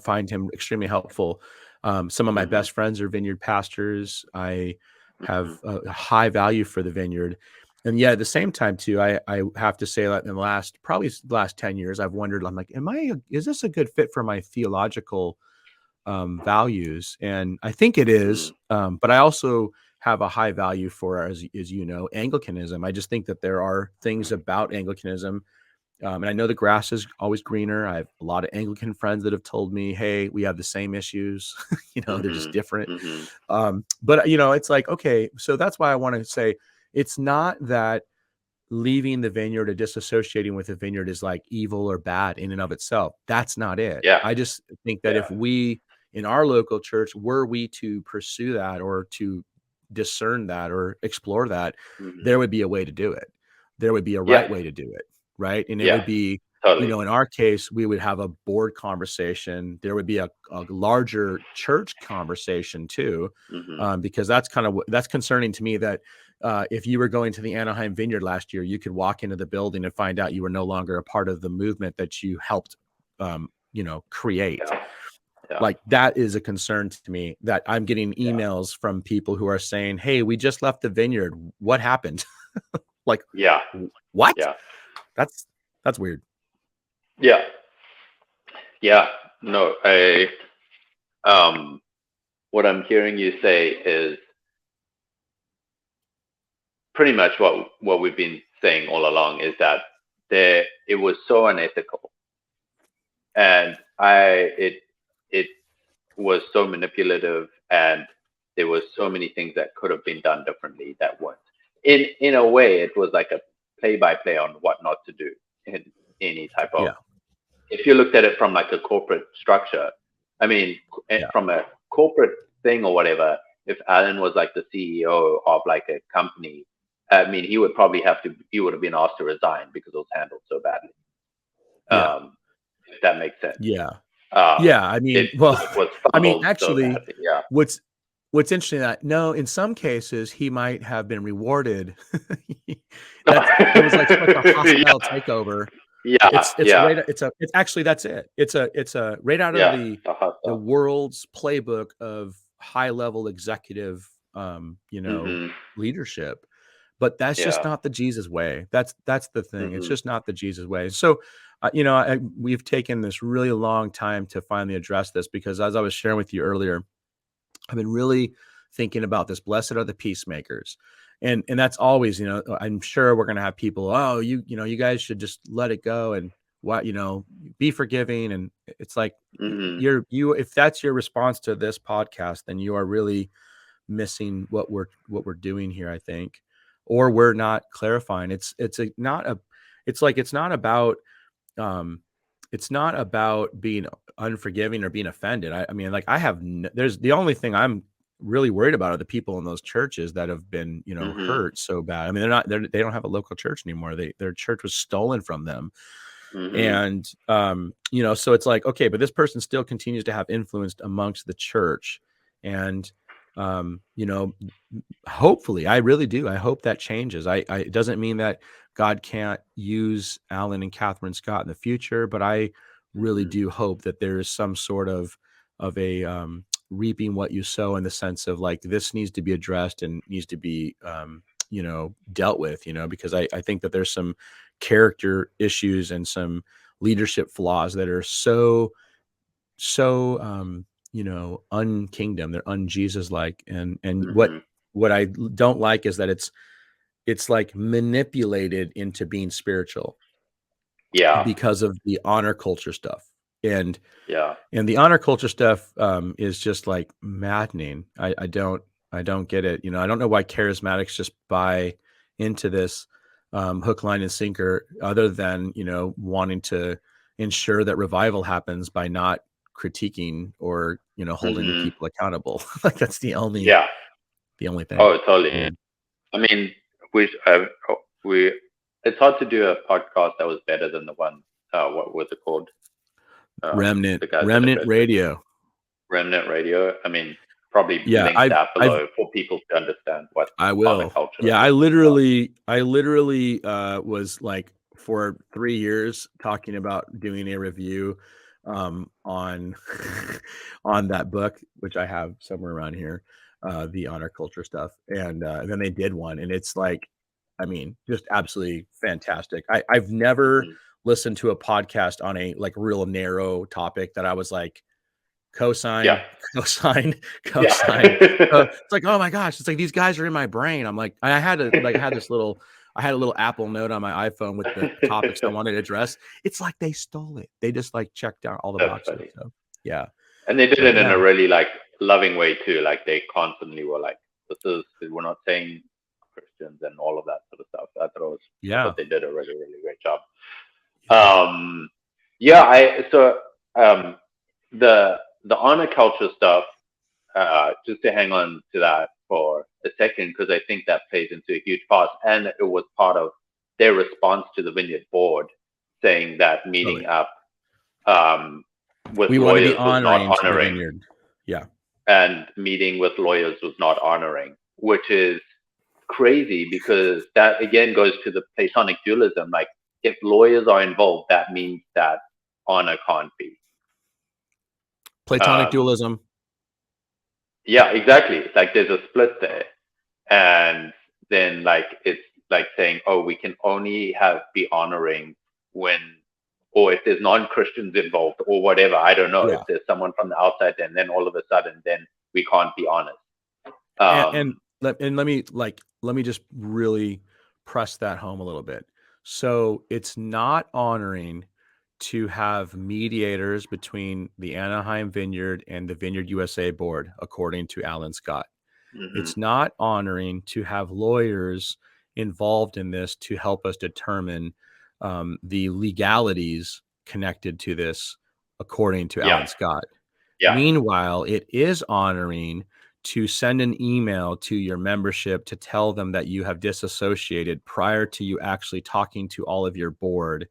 find him extremely helpful. Some of my best friends are Vineyard pastors. I have a high value for the Vineyard. And yet at the same time too, I have to say that in the last 10 years, I've wondered, I'm like, is this a good fit for my theological values? And I think it is. But I also have a high value for, as Anglicanism. I just think that there are things about Anglicanism. And I know the grass is always greener. I have a lot of Anglican friends that have told me, hey, we have the same issues. They're just different. But, it's like, okay, so that's why I want to say it's not that leaving the Vineyard or disassociating with the Vineyard is like evil or bad in and of itself. That's not it. Yeah. I just think that if we, in our local church, were we to pursue that or to discern that or explore that, there would be a way to do it. There would be a right way to do it. Right. And it would be, in our case, we would have a board conversation. There would be a larger church conversation too, because that's concerning to me that if you were going to the Anaheim Vineyard last year, you could walk into the building and find out you were no longer a part of the movement that you helped, create. Like, that is a concern to me, that I'm getting emails from people who are saying, hey, we just left the Vineyard. What happened? Like, what? Yeah. That's weird. Yeah. No, what I'm hearing you say is pretty much what we've been saying all along, is that it was so unethical, and it was so manipulative, and there was so many things that could have been done differently that weren't. In a way, it was like a play-by-play on what not to do in any type of. If you looked at it from like a corporate structure, I mean, from a corporate thing or whatever, if Alan was like the CEO of like a company, I mean, he would have been asked to resign because it was handled so badly. If that makes sense. I mean, actually, what's interesting that in some cases he might have been rewarded. It was like such a hostile takeover. It's actually, that's it. It's a right out of the world's playbook of high level executive, leadership. But that's just not the Jesus way. That's the thing. It's just not the Jesus way. So, we've taken this really long time to finally address this, because as I was sharing with you earlier, I've been really thinking about this. Blessed are the peacemakers. And that's always, I'm sure we're going to have people, you guys should just let it go and be forgiving. And it's like, if that's your response to this podcast, then you are really missing what we're doing here, I think, or we're not clarifying. It's not about being unforgiving or being offended. I mean, like, there's the only thing I'm really worried about are the people in those churches that have been, hurt so bad. I mean, they don't have a local church anymore. Their church was stolen from them. And, so it's like, okay, but this person still continues to have influence amongst the church. And, hopefully, I really do. I hope that changes. It doesn't mean that God can't use Alan and Catherine Scott in the future, but I really do hope that there is some sort of a reaping what you sow, in the sense of like, this needs to be addressed and needs to be, dealt with, because I think that there's some character issues and some leadership flaws that are so unkingdom, they're un-Jesus like. And what I don't like is that it's like manipulated into being spiritual because of the honor culture stuff. And the honor culture stuff is just like maddening. I don't get it. I don't know why charismatics just buy into this hook, line, and sinker, other than wanting to ensure that revival happens by not critiquing or holding people accountable. Like, that's the only thing. Oh, totally. I mean, it's hard to do a podcast that was better than the one. What was it called? Remnant Radio. Remnant Radio. I mean, probably link that below for people to understand what I will. culture. Yeah, I literally was like, for 3 years talking about doing a review on on that book, which I have somewhere around here, the honor culture stuff, and then they did one, and it's like, I mean, just absolutely fantastic. I've never listened to a podcast on a like real narrow topic that I was like, cosign. It's like, oh my gosh, it's like these guys are in my brain. I'm like, I had a little Apple Note on my iPhone with the topics I wanted to address. It's like they stole it. They just like checked out all the boxes. So, yeah. And they did it in a really like loving way too. Like, they constantly were like, we're not saying Christians and all of that sort of stuff. I thought they did a really, really great job. The honor culture stuff, just to hang on to that for a second, because I think that plays into a huge part, and it was part of their response to the Vineyard board, saying that meeting up with lawyers was not honoring. And meeting with lawyers was not honoring, which is crazy, because that again goes to the Platonic dualism. Like, if lawyers are involved, that means that honor can't be. Platonic dualism. Yeah, exactly. Like, there's a split there. And then like, it's like saying, oh, we can only be honoring when, or if there's non-Christians involved or whatever. I don't know. If there's someone from the outside, and then all of a sudden, then we can't be honest. And let me just really press that home a little bit. So it's not honoring to have mediators between the Anaheim Vineyard and the Vineyard USA board, according to Alan Scott. It's not honoring to have lawyers involved in this to help us determine the legalities connected to this, according to Alan Scott. Meanwhile, it is honoring to send an email to your membership to tell them that you have disassociated prior to you actually talking to all of your board,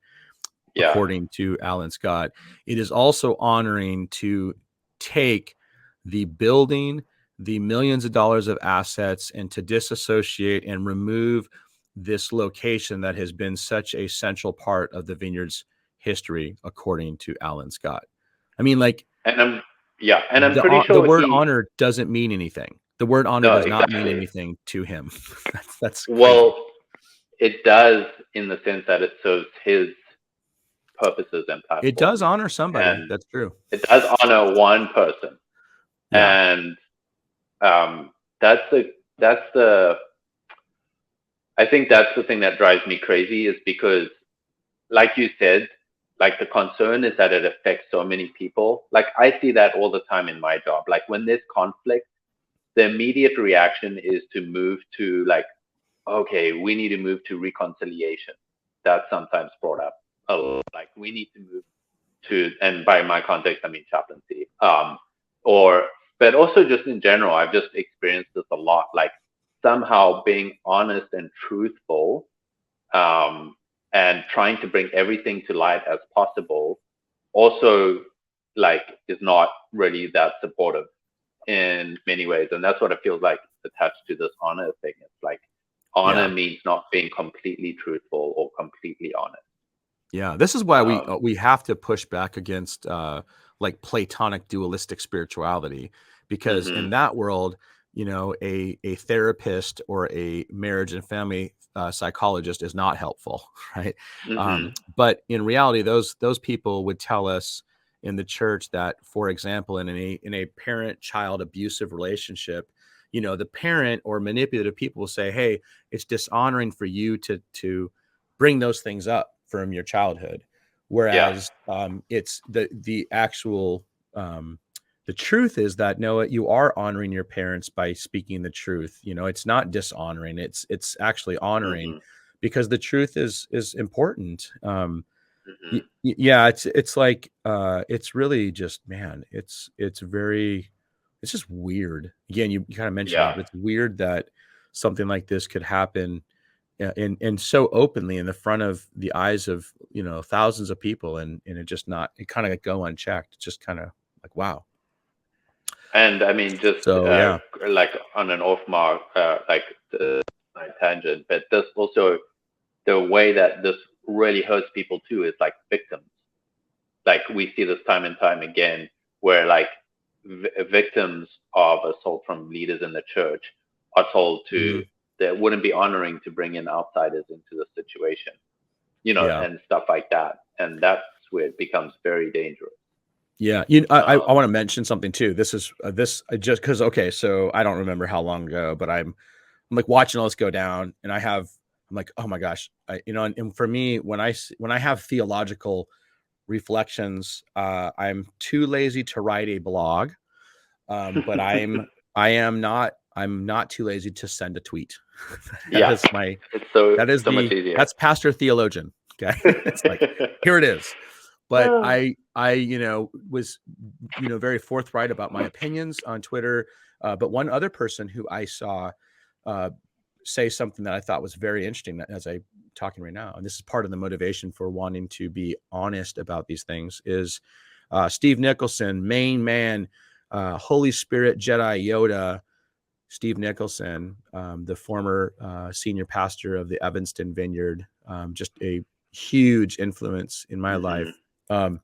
according to Alan Scott. It is also honoring to take the building, the millions of dollars of assets, and to disassociate and remove this location that has been such a central part of the Vineyard's history, according to Alan Scott. I mean, like, and I'm pretty sure the word honor doesn't mean anything. The word honor does not mean anything to him. That's crazy. Well, it does, in the sense that it serves his purposes and platforms. It does honor somebody. And that's true. It does honor one person, and that's the. I think that's the thing that drives me crazy, is because, like you said, like, the concern is that it affects so many people. Like, I see that all the time in my job. Like, when there's conflict, the immediate reaction is to move to, like, okay, we need to move to reconciliation. That's sometimes brought up. Oh, like, we need to move to, and by my context, I mean chaplaincy. But also just in general, I've just experienced this a lot. Like, somehow being honest and truthful and trying to bring everything to light as possible also like is not really that supportive in many ways. And that's what it feels like attached to this honor thing. It's like honor means not being completely truthful or completely honest. Yeah, this is why we have to push back against like Platonic dualistic spirituality, because in that world, you know, a therapist or a marriage and family psychologist is not helpful, right? But in reality, those people would tell us in the church that, for example, in a parent-child abusive relationship, you know, the parent or manipulative people will say, "Hey, it's dishonoring for you to bring those things up from your childhood," whereas it's the actual the truth is that, no, you are honoring your parents by speaking the truth. You know, it's not dishonoring, it's actually honoring, because the truth is important. Yeah, it's like it's really just, man, it's just weird. Again, you kind of mentioned it, but it's weird that something like this could happen and so openly in the front of the eyes of, you know, thousands of people, and it kind of go unchecked. It's just kind of like, wow. And I mean, just So like on an off mark, like the tangent, but this also, the way that this really hurts people too is like victims. Like we see this time and time again, where like victims of assault from leaders in the church are told to that wouldn't be honoring to bring in outsiders into the situation, you know, and stuff like that. And that's where it becomes very dangerous. Yeah, I want to mention something too. This is just because, okay, so I don't remember how long ago, but I'm like watching all this go down, and I'm like, oh my gosh, and for me, when I have theological reflections, I'm too lazy to write a blog, but I'm not too lazy to send a tweet. That's that's Pastor Theologian. Okay, it's like, here it is. But I was very forthright about my opinions on Twitter. But one other person who I saw say something that I thought was very interesting as I'm talking right now, and this is part of the motivation for wanting to be honest about these things, is Steve Nicholson, main man, Holy Spirit Jedi Yoda, Steve Nicholson, the former senior pastor of the Evanston Vineyard, just a huge influence in my life. I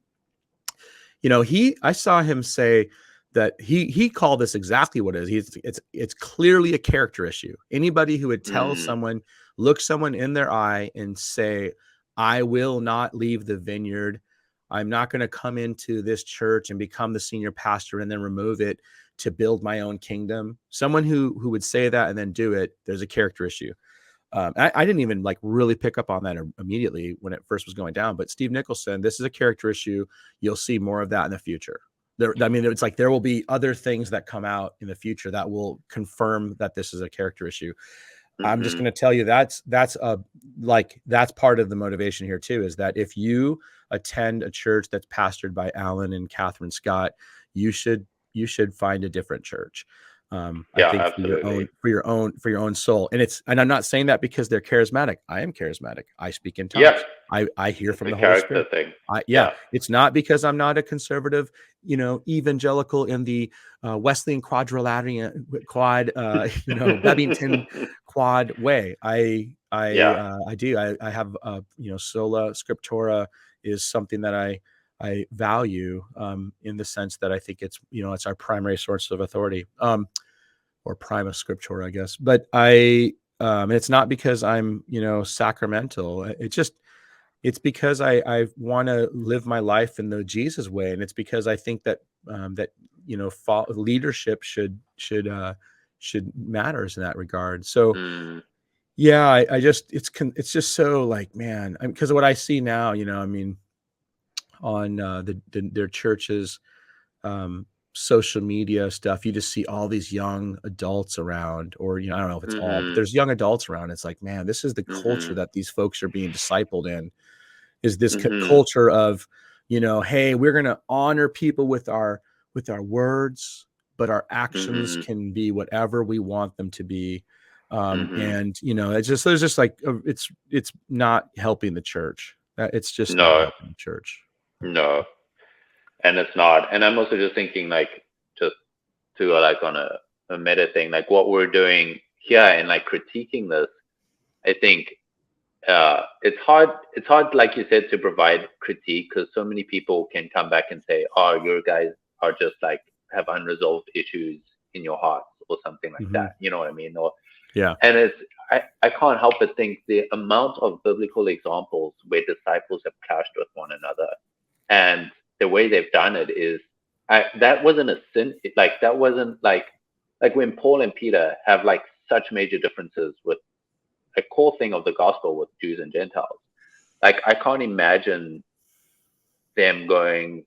saw him say that he called this exactly what it is. It's clearly a character issue. Anybody who would tell someone, look someone in their eye and say, "I will not leave the vineyard. I'm not going to come into this church and become the senior pastor and then remove it to build my own kingdom." Someone who would say that and then do it, there's a character issue. I didn't even like really pick up on that immediately when it first was going down. But Steve Nicholson, this is a character issue. You'll see more of that in the future. It's like there will be other things that come out in the future that will confirm that this is a character issue. I'm just going to tell you that's part of the motivation here too, is that if you attend a church that's pastored by Alan and Catherine Scott, you should find a different church. I think absolutely. for your own soul. And I'm not saying that because they're charismatic. I am charismatic. I speak in tongues. Yep. I hear from the Holy Spirit. Thing. It's not because I'm not a conservative, evangelical in the Wesleyan quadrilateral quad, Bevington quad way. I do. I have sola scriptura is something that I value in the sense that I think it's it's our primary source of authority, or prima scriptura, I guess. But it's not because I'm sacramental. It's because I want to live my life in the Jesus way, and it's because I think that leadership should matters in that regard. So yeah, it's just so like, man, because of what I see now, on their churches, social media stuff, you just see all these young adults around, or I don't know if it's all, but there's young adults around. It's like, man, this is the culture that these folks are being discipled in, is this culture of hey, we're going to honor people with our words, but our actions can be whatever we want them to be. And it's just, there's just like, it's not helping the church. It's just not No, helping the church. no, and it's not. And I'm also just thinking, like, just to like on a meta thing, like what we're doing here and like critiquing this, I think it's hard, like you said, to provide critique, because so many people can come back and say, oh, your guys are just like have unresolved issues in your hearts or something like that, you know what I mean? Or and it's I can't help but think the amount of biblical examples where disciples have clashed with one another, and the way they've done it is, that wasn't a sin. Like that wasn't like when Paul and Peter have like such major differences with a core thing of the gospel with Jews and Gentiles. Like I can't imagine them going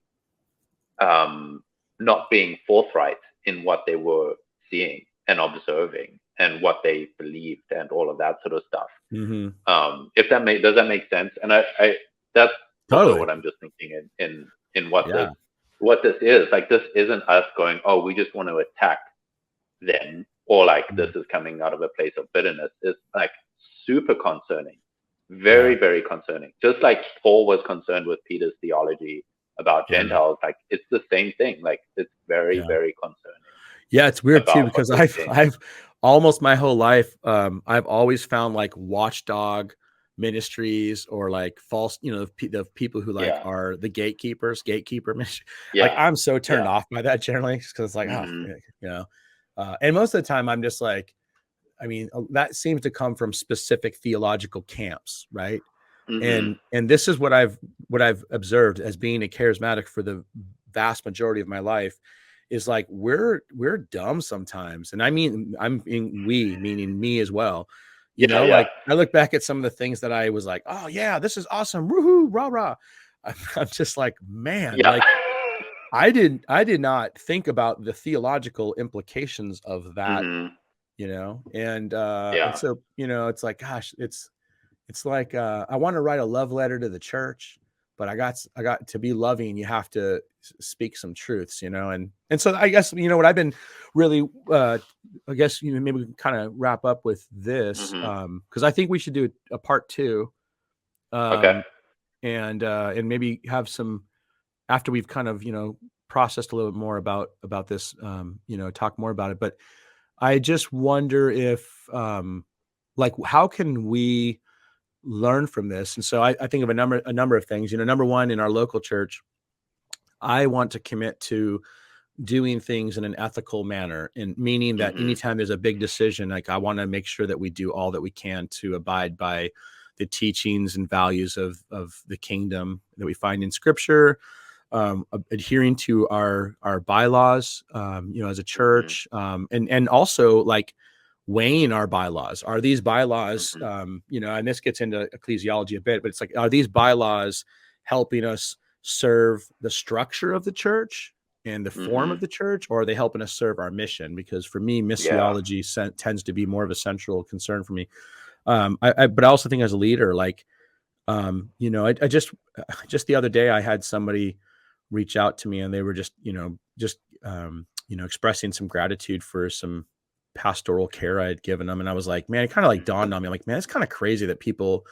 not being forthright in what they were seeing and observing and what they believed and all of that sort of stuff. If that does that make sense? And I that's totally what I'm just thinking in what this is. Like, this isn't us going, oh, we just want to attack them, or like this is coming out of a place of bitterness. It's like super concerning, very, very concerning. Just like Paul was concerned with Peter's theology about Gentiles, like it's the same thing. Like it's very, very concerning. Yeah, it's weird too, because I've almost my whole life, I've always found like watchdog ministries or like false, the people who like are the gatekeeper ministry. Like I'm so turned off by that generally, because it's like, and most of the time I'm just like, I mean, that seems to come from specific theological camps, right? And this is what I've observed as being a charismatic for the vast majority of my life, is like we're dumb sometimes. And I mean, we, meaning me as well. Like I look back at some of the things that I was like, oh yeah, this is awesome. Woohoo, rah, rah. I'm just like, man, like I did not think about the theological implications of that, and so, it's like, gosh, it's like, I want to write a love letter to the church, but I got to be loving. You have to speak some truths, and so I guess, what I've been really, I guess, maybe we can kind of wrap up with this, because I think we should do a part 2, and maybe have some, after we've kind of, processed a little bit more about this, talk more about it. But I just wonder if, like, how can we learn from this? And so I think of a number of things. Number one, in our local church, I want to commit to doing things in an ethical manner, and meaning that anytime there's a big decision, like I want to make sure that we do all that we can to abide by the teachings and values of the kingdom that we find in Scripture, adhering to our bylaws, as a church, and also like weighing our bylaws. Are these bylaws, and this gets into ecclesiology a bit, but it's like, are these bylaws helping us serve the structure of the church and the form of the church, or are they helping us serve our mission? Because for me, missiology tends to be more of a central concern for me. But I also think as a leader, like, I just the other day I had somebody reach out to me, and they were just expressing some gratitude for some pastoral care I had given them. And I was like, man, it kind of like dawned on me. I'm like, man, it's kind of crazy that people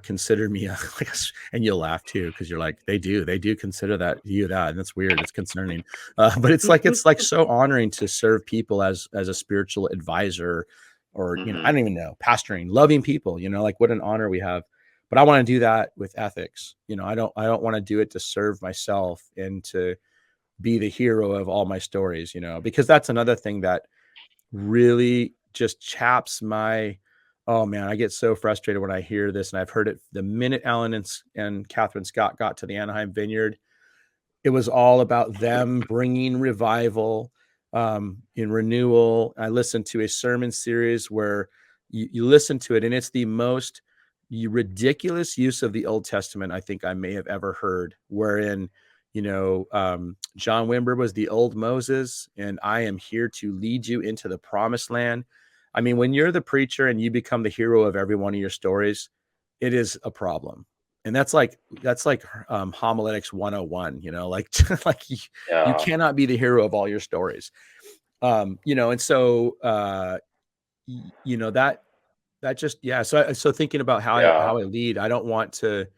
consider me and you'll laugh too, because you're like, they do consider that, and that's weird. It's concerning. But it's like so honoring to serve people as a spiritual advisor, or, I don't even know, pastoring, loving people, like what an honor we have. But I want to do that with ethics. I don't want to do it to serve myself and to be the hero of all my stories, because that's another thing that really just chaps my, oh man, I get so frustrated when I hear this. And I've heard it the minute Alan and Catherine Scott got to the Anaheim Vineyard. It was all about them bringing revival, in renewal. I listened to a sermon series where you listen to it, and it's the most ridiculous use of the Old Testament I think I may have ever heard, wherein, John Wimber was the old Moses, and I am here to lead you into the promised land. I mean, when you're the preacher and you become the hero of every one of your stories, it is a problem. And that's like homiletics 101, like you cannot be the hero of all your stories. And so you know, that just, yeah. So thinking about how I lead, I don't want to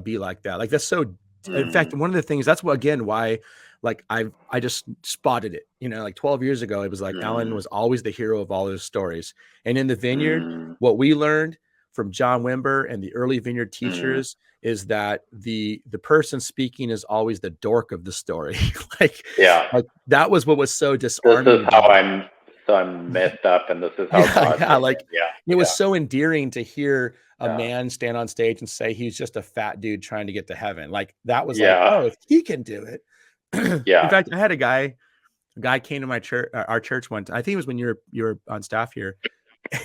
be like that. Like that's so, in fact, one of the things that's what, again, why, like I just spotted it, you know, like 12 years ago, it was like Alan was always the hero of all those stories. And in the Vineyard, what we learned from John Wimber and the early Vineyard teachers is that the person speaking is always the dork of the story. like that was what was so disarming. This is how I'm messed up, and this is how God. Like it was so endearing to hear a man stand on stage and say he's just a fat dude trying to get to heaven. Like that was like, oh, if he can do it. In fact, I had a guy came to my church, our church one time. I think it was when you were on staff here,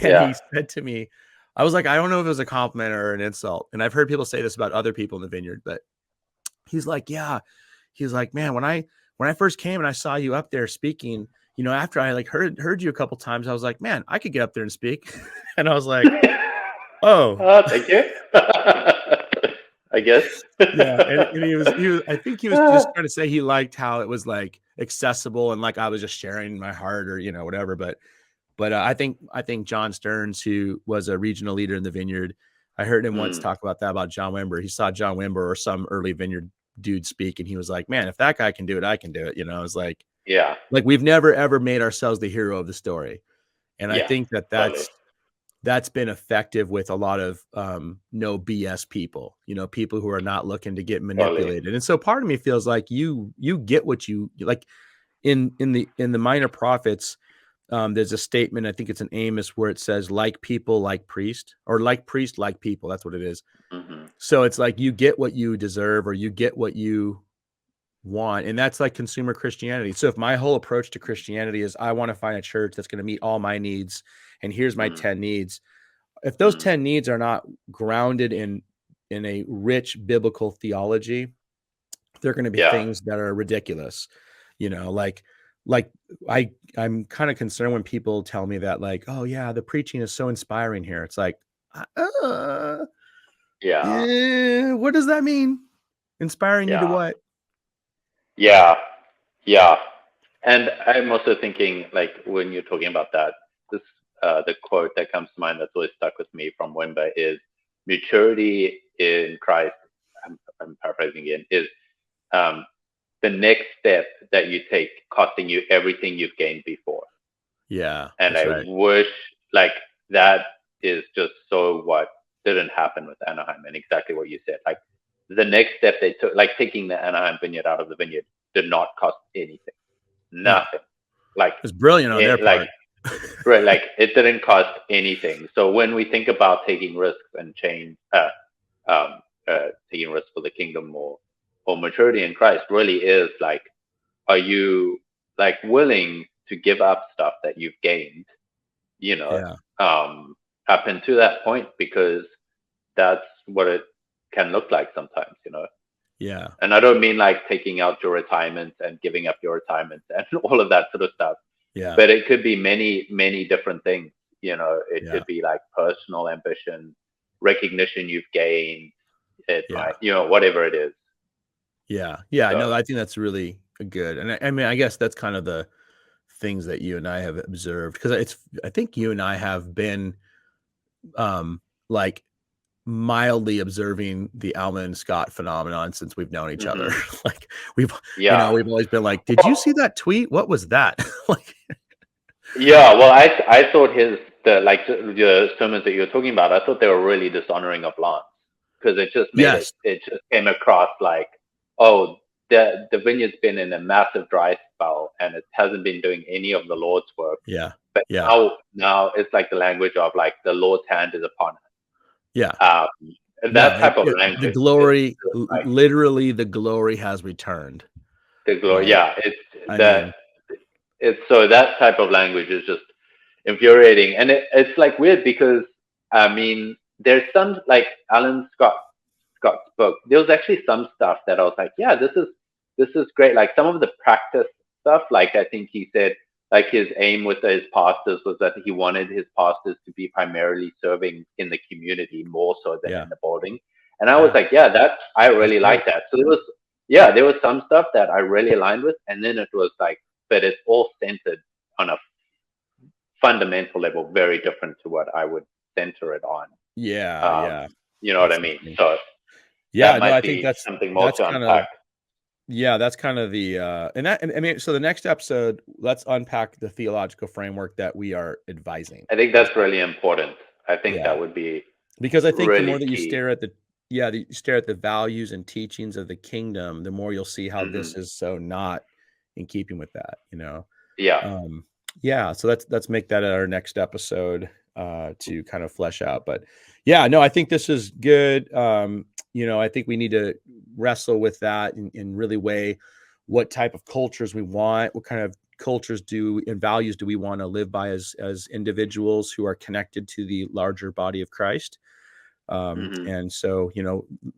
and he said to me, I was like, I don't know if it was a compliment or an insult, and I've heard people say this about other people in the Vineyard, but he's like, he's like, man, when I first came and I saw you up there speaking, you know, after I like heard you a couple times, I was like, man, I could get up there and speak. And I was like, oh, thank you. I guess. And he was, I think he was just trying to say he liked how it was like accessible and like I was just sharing my heart or, you know, whatever. But I think John Stearns, who was a regional leader in the Vineyard, I heard him once talk about that, about John Wimber. He saw John Wimber or some early Vineyard dude speak, and he was like, man, if that guy can do it, I can do it. You know, I was like, like we've never ever made ourselves the hero of the story. And I think that's been effective with a lot of no BS people, you know, people who are not looking to get manipulated. And so part of me feels like you get what you like in the Minor Prophets. There's a statement, I think it's in Amos, where it says, like people, like priest, or like priest, like people. That's what it is. So it's like you get what you deserve, or you get what you want. And that's like consumer Christianity. So if my whole approach to Christianity is I want to find a church that's going to meet all my needs, and here's my 10 needs. If those 10 needs are not grounded in a rich biblical theology, they're going to be things that are ridiculous. You know, like I'm kind of concerned when people tell me that, like, oh yeah, the preaching is so inspiring here. It's like, what does that mean? Inspiring you to what? And I'm also thinking, like, when you're talking about that, this the quote that comes to mind that's always stuck with me from Wimber is maturity in Christ. I'm paraphrasing again. Is the next step that you take costing you everything you've gained before. And I wish, like, that is just so what didn't happen with Anaheim, and exactly what you said. Like, the next step they took, like taking the Anaheim Vineyard out of the Vineyard, did not cost anything. Nothing. Like, it's brilliant on their part. Right, like it didn't cost anything. So when we think about taking risks and taking risks for the kingdom or maturity in Christ, really is like, are you like willing to give up stuff that you've gained, you know, up until that point, because that's what it can look like sometimes, you know. And I don't mean like taking out your retirement and giving up your retirement and all of that sort of stuff. But it could be many different things, you know. It could be like personal ambition, recognition you've gained, might, you know, whatever it is. No, I think that's really good. And I mean, I guess that's kind of the things that you and I have observed, because I think you and I have been like mildly observing the Alma and Scott phenomenon since we've known each other. Like we've always been like, did you see that tweet? What was that? Like, well, I thought the sermons that you were talking about, I thought they were really dishonoring of Lance, because it just made it just came across like, oh, the Vineyard's been in a massive dry spell and it hasn't been doing any of the Lord's work. But now it's like the language of like the Lord's hand is upon it. That type of language. The glory, literally, the glory has returned. The glory, it's so that type of language is just infuriating, and it's like weird, because I mean, there's some, like Alan Scott's book. There was actually some stuff that I was like, yeah, this is great. Like some of the practice stuff, like I think he said, like his aim with his pastors was that he wanted his pastors to be primarily serving in the community more so than in the building. And I was like, I really like that. So there was some stuff that I really aligned with, and then it was like, but it's all centered on a fundamental level very different to what I would center it on. Yeah. You know what I mean? So yeah, that might I think be something more to unpack. That's kind of the and I mean, so the next episode, let's unpack the theological framework that we are advising. I think that's really important. I think that would be because I think really the more that key. you stare at you stare at the values and teachings of the kingdom, the more you'll see how this is so not in keeping with that, you know. So let's make that our next episode to kind of flesh out. But I think this is good. I think we need to wrestle with that and really weigh what type of cultures we want, what kind of cultures and values do we want to live by as individuals who are connected to the larger body of Christ. And so,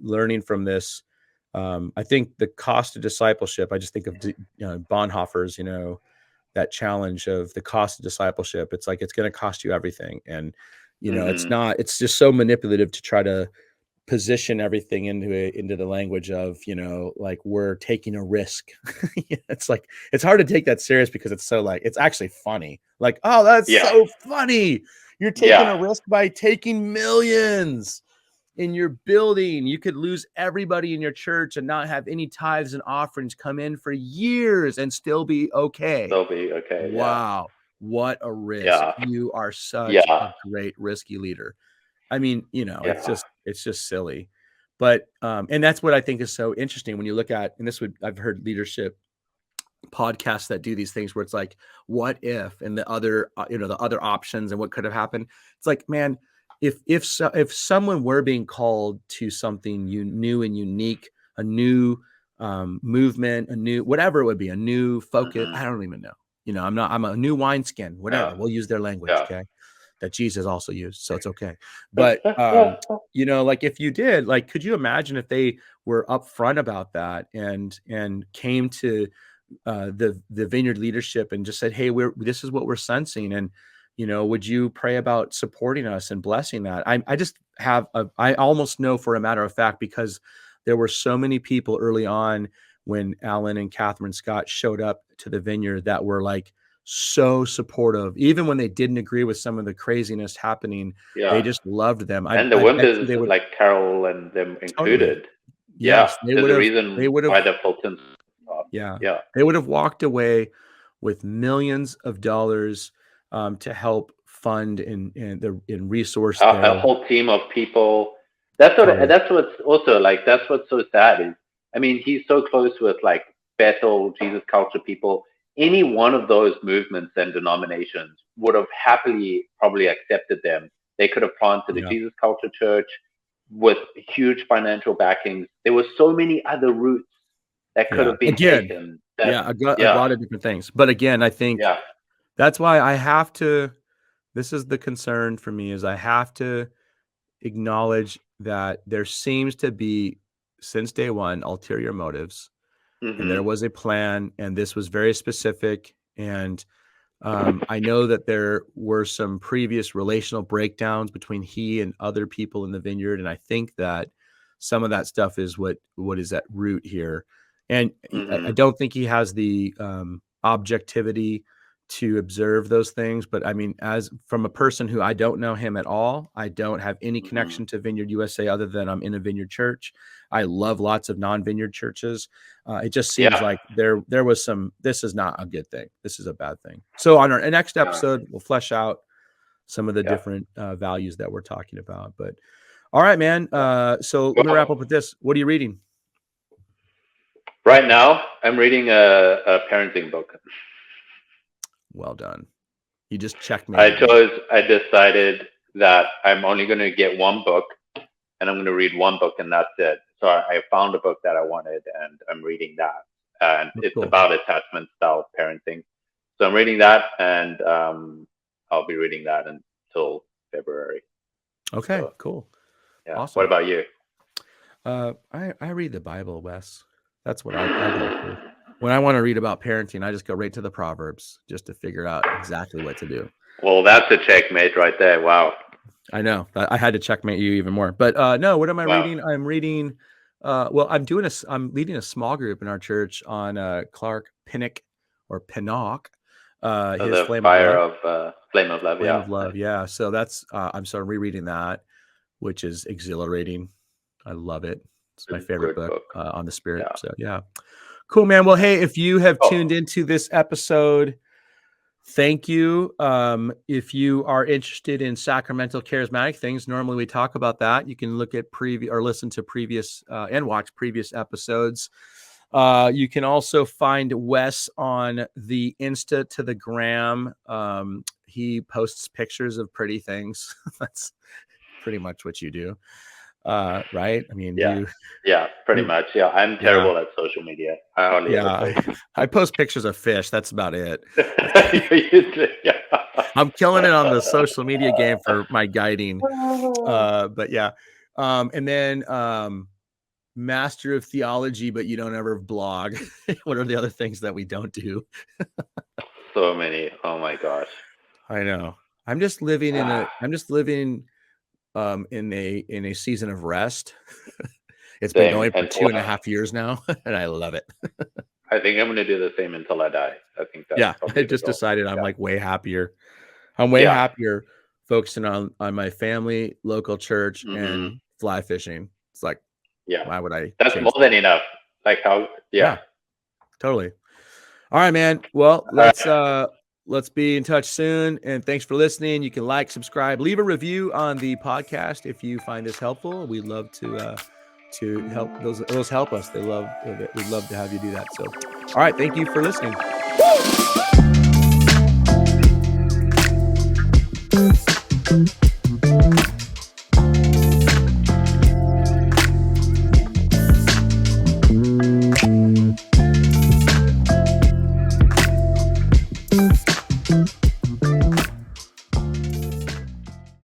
learning from this, I think the cost of discipleship, I just think of Bonhoeffer's, that challenge of the cost of discipleship. It's like, it's going to cost you everything. And, it's just so manipulative to try to position everything into the language of, like we're taking a risk. It's like, it's hard to take that serious because it's so like, it's actually funny. Like, oh, that's so funny. You're taking a risk by taking millions in your building. You could lose everybody in your church and not have any tithes and offerings come in for years and still be okay. Wow. What a risk. You are such a great risky leader. I mean, it's just silly. But and that's what I think is so interesting when you look at, and I've heard leadership podcasts that do these things where it's like, what if, and the other options and what could have happened. It's like, man, if someone were being called to something new and unique, a new movement, a new whatever it would be, a new focus, I don't even know. I'm a new wineskin, whatever. We'll use their language, okay? That Jesus also used, so it's okay. But like if you did, like, could you imagine if they were upfront about that and came to the Vineyard leadership and just said, hey, this is what we're sensing, and would you pray about supporting us and blessing that? I almost know for a matter of fact, because there were so many people early on when Alan and Catherine Scott showed up to the Vineyard that were like so supportive, even when they didn't agree with some of the craziness happening. They just loved them. And the Wimbers, like Carol and them included. Yes, there's a reason why the Fultons. They would have walked away with millions of dollars to help fund in resource a whole team of people. That's what's also like, that's what's so sad is, I mean, he's so close with like Bethel, Jesus culture people. Any one of those movements and denominations would have happily probably accepted them. They could have planted a Jesus culture church with huge financial backings. There were so many other routes that could have been taken. A lot of different things. But again, I think that's why I have to, this is the concern for me, is I have to acknowledge that there seems to be, since day one, ulterior motives. And there was a plan, and this was very specific. And I know that there were some previous relational breakdowns between he and other people in the Vineyard. And I think that some of that stuff is what is at root here. And I don't think he has the objectivity to observe those things. But I mean, as from a person who, I don't know him at all, I don't have any connection to Vineyard USA other than I'm in a Vineyard church. I love lots of non-Vineyard churches. It just seems like there was some, this is not a good thing. This is a bad thing. So on our next episode, we'll flesh out some of the different values that we're talking about. But all right, man. So let me wrap up with this. What are you reading? Right now, I'm reading a parenting book. Well done. You just checked me. I decided that I'm only going to get one book, and I'm going to read one book, and that's it. So I found a book that I wanted, and I'm reading that. And it's about attachment style parenting. So I'm reading that, and I'll be reading that until February. Okay, cool. Yeah. Awesome. What about you? I read the Bible, Wes. That's what I go through. When I want to read about parenting, I just go right to the Proverbs just to figure out exactly what to do. Well, that's a checkmate right there. Wow. I know. I had to checkmate you even more. But no, what am I reading? I'm reading I'm leading a small group in our church on Clark Pinnock or Pinnock. The Fire of Flame of Love. Flame of Love. Yeah. So that's, I'm rereading that, which is exhilarating. I love it. It's my favorite book on the Spirit. Yeah. So yeah. Cool, man. Well, hey, if you have tuned into this episode, thank you. If you are interested in sacramental charismatic things, normally we talk about that. You can look at listen to previous and watch previous episodes. You can also find Wes on the Insta to the gram. He posts pictures of pretty things. That's pretty much what you do. Right? I mean, pretty much. Yeah, I'm terrible at social media. I hardly ever post. I post pictures of fish. That's about it. I'm killing it on the social media game for my guiding. But yeah. And then Master of Theology, but you don't ever blog. What are the other things that we don't do? So many. Oh my gosh. I know. I'm just living in a season of rest. It's been going for 2.5 years now, and I love it. I think I'm going to do the same until I die. I think that's I just decided I'm like way happier. I'm way happier focusing on my family, local church, and fly fishing. It's like, why would I? That's more than enough. Like how? Yeah, totally. All right, man. Well, let's be in touch soon. And thanks for listening. You can like, subscribe, leave a review on the podcast if you find this helpful. We'd love to help those help us. We'd love to have you do that. So, all right. Thank you for listening. Woo!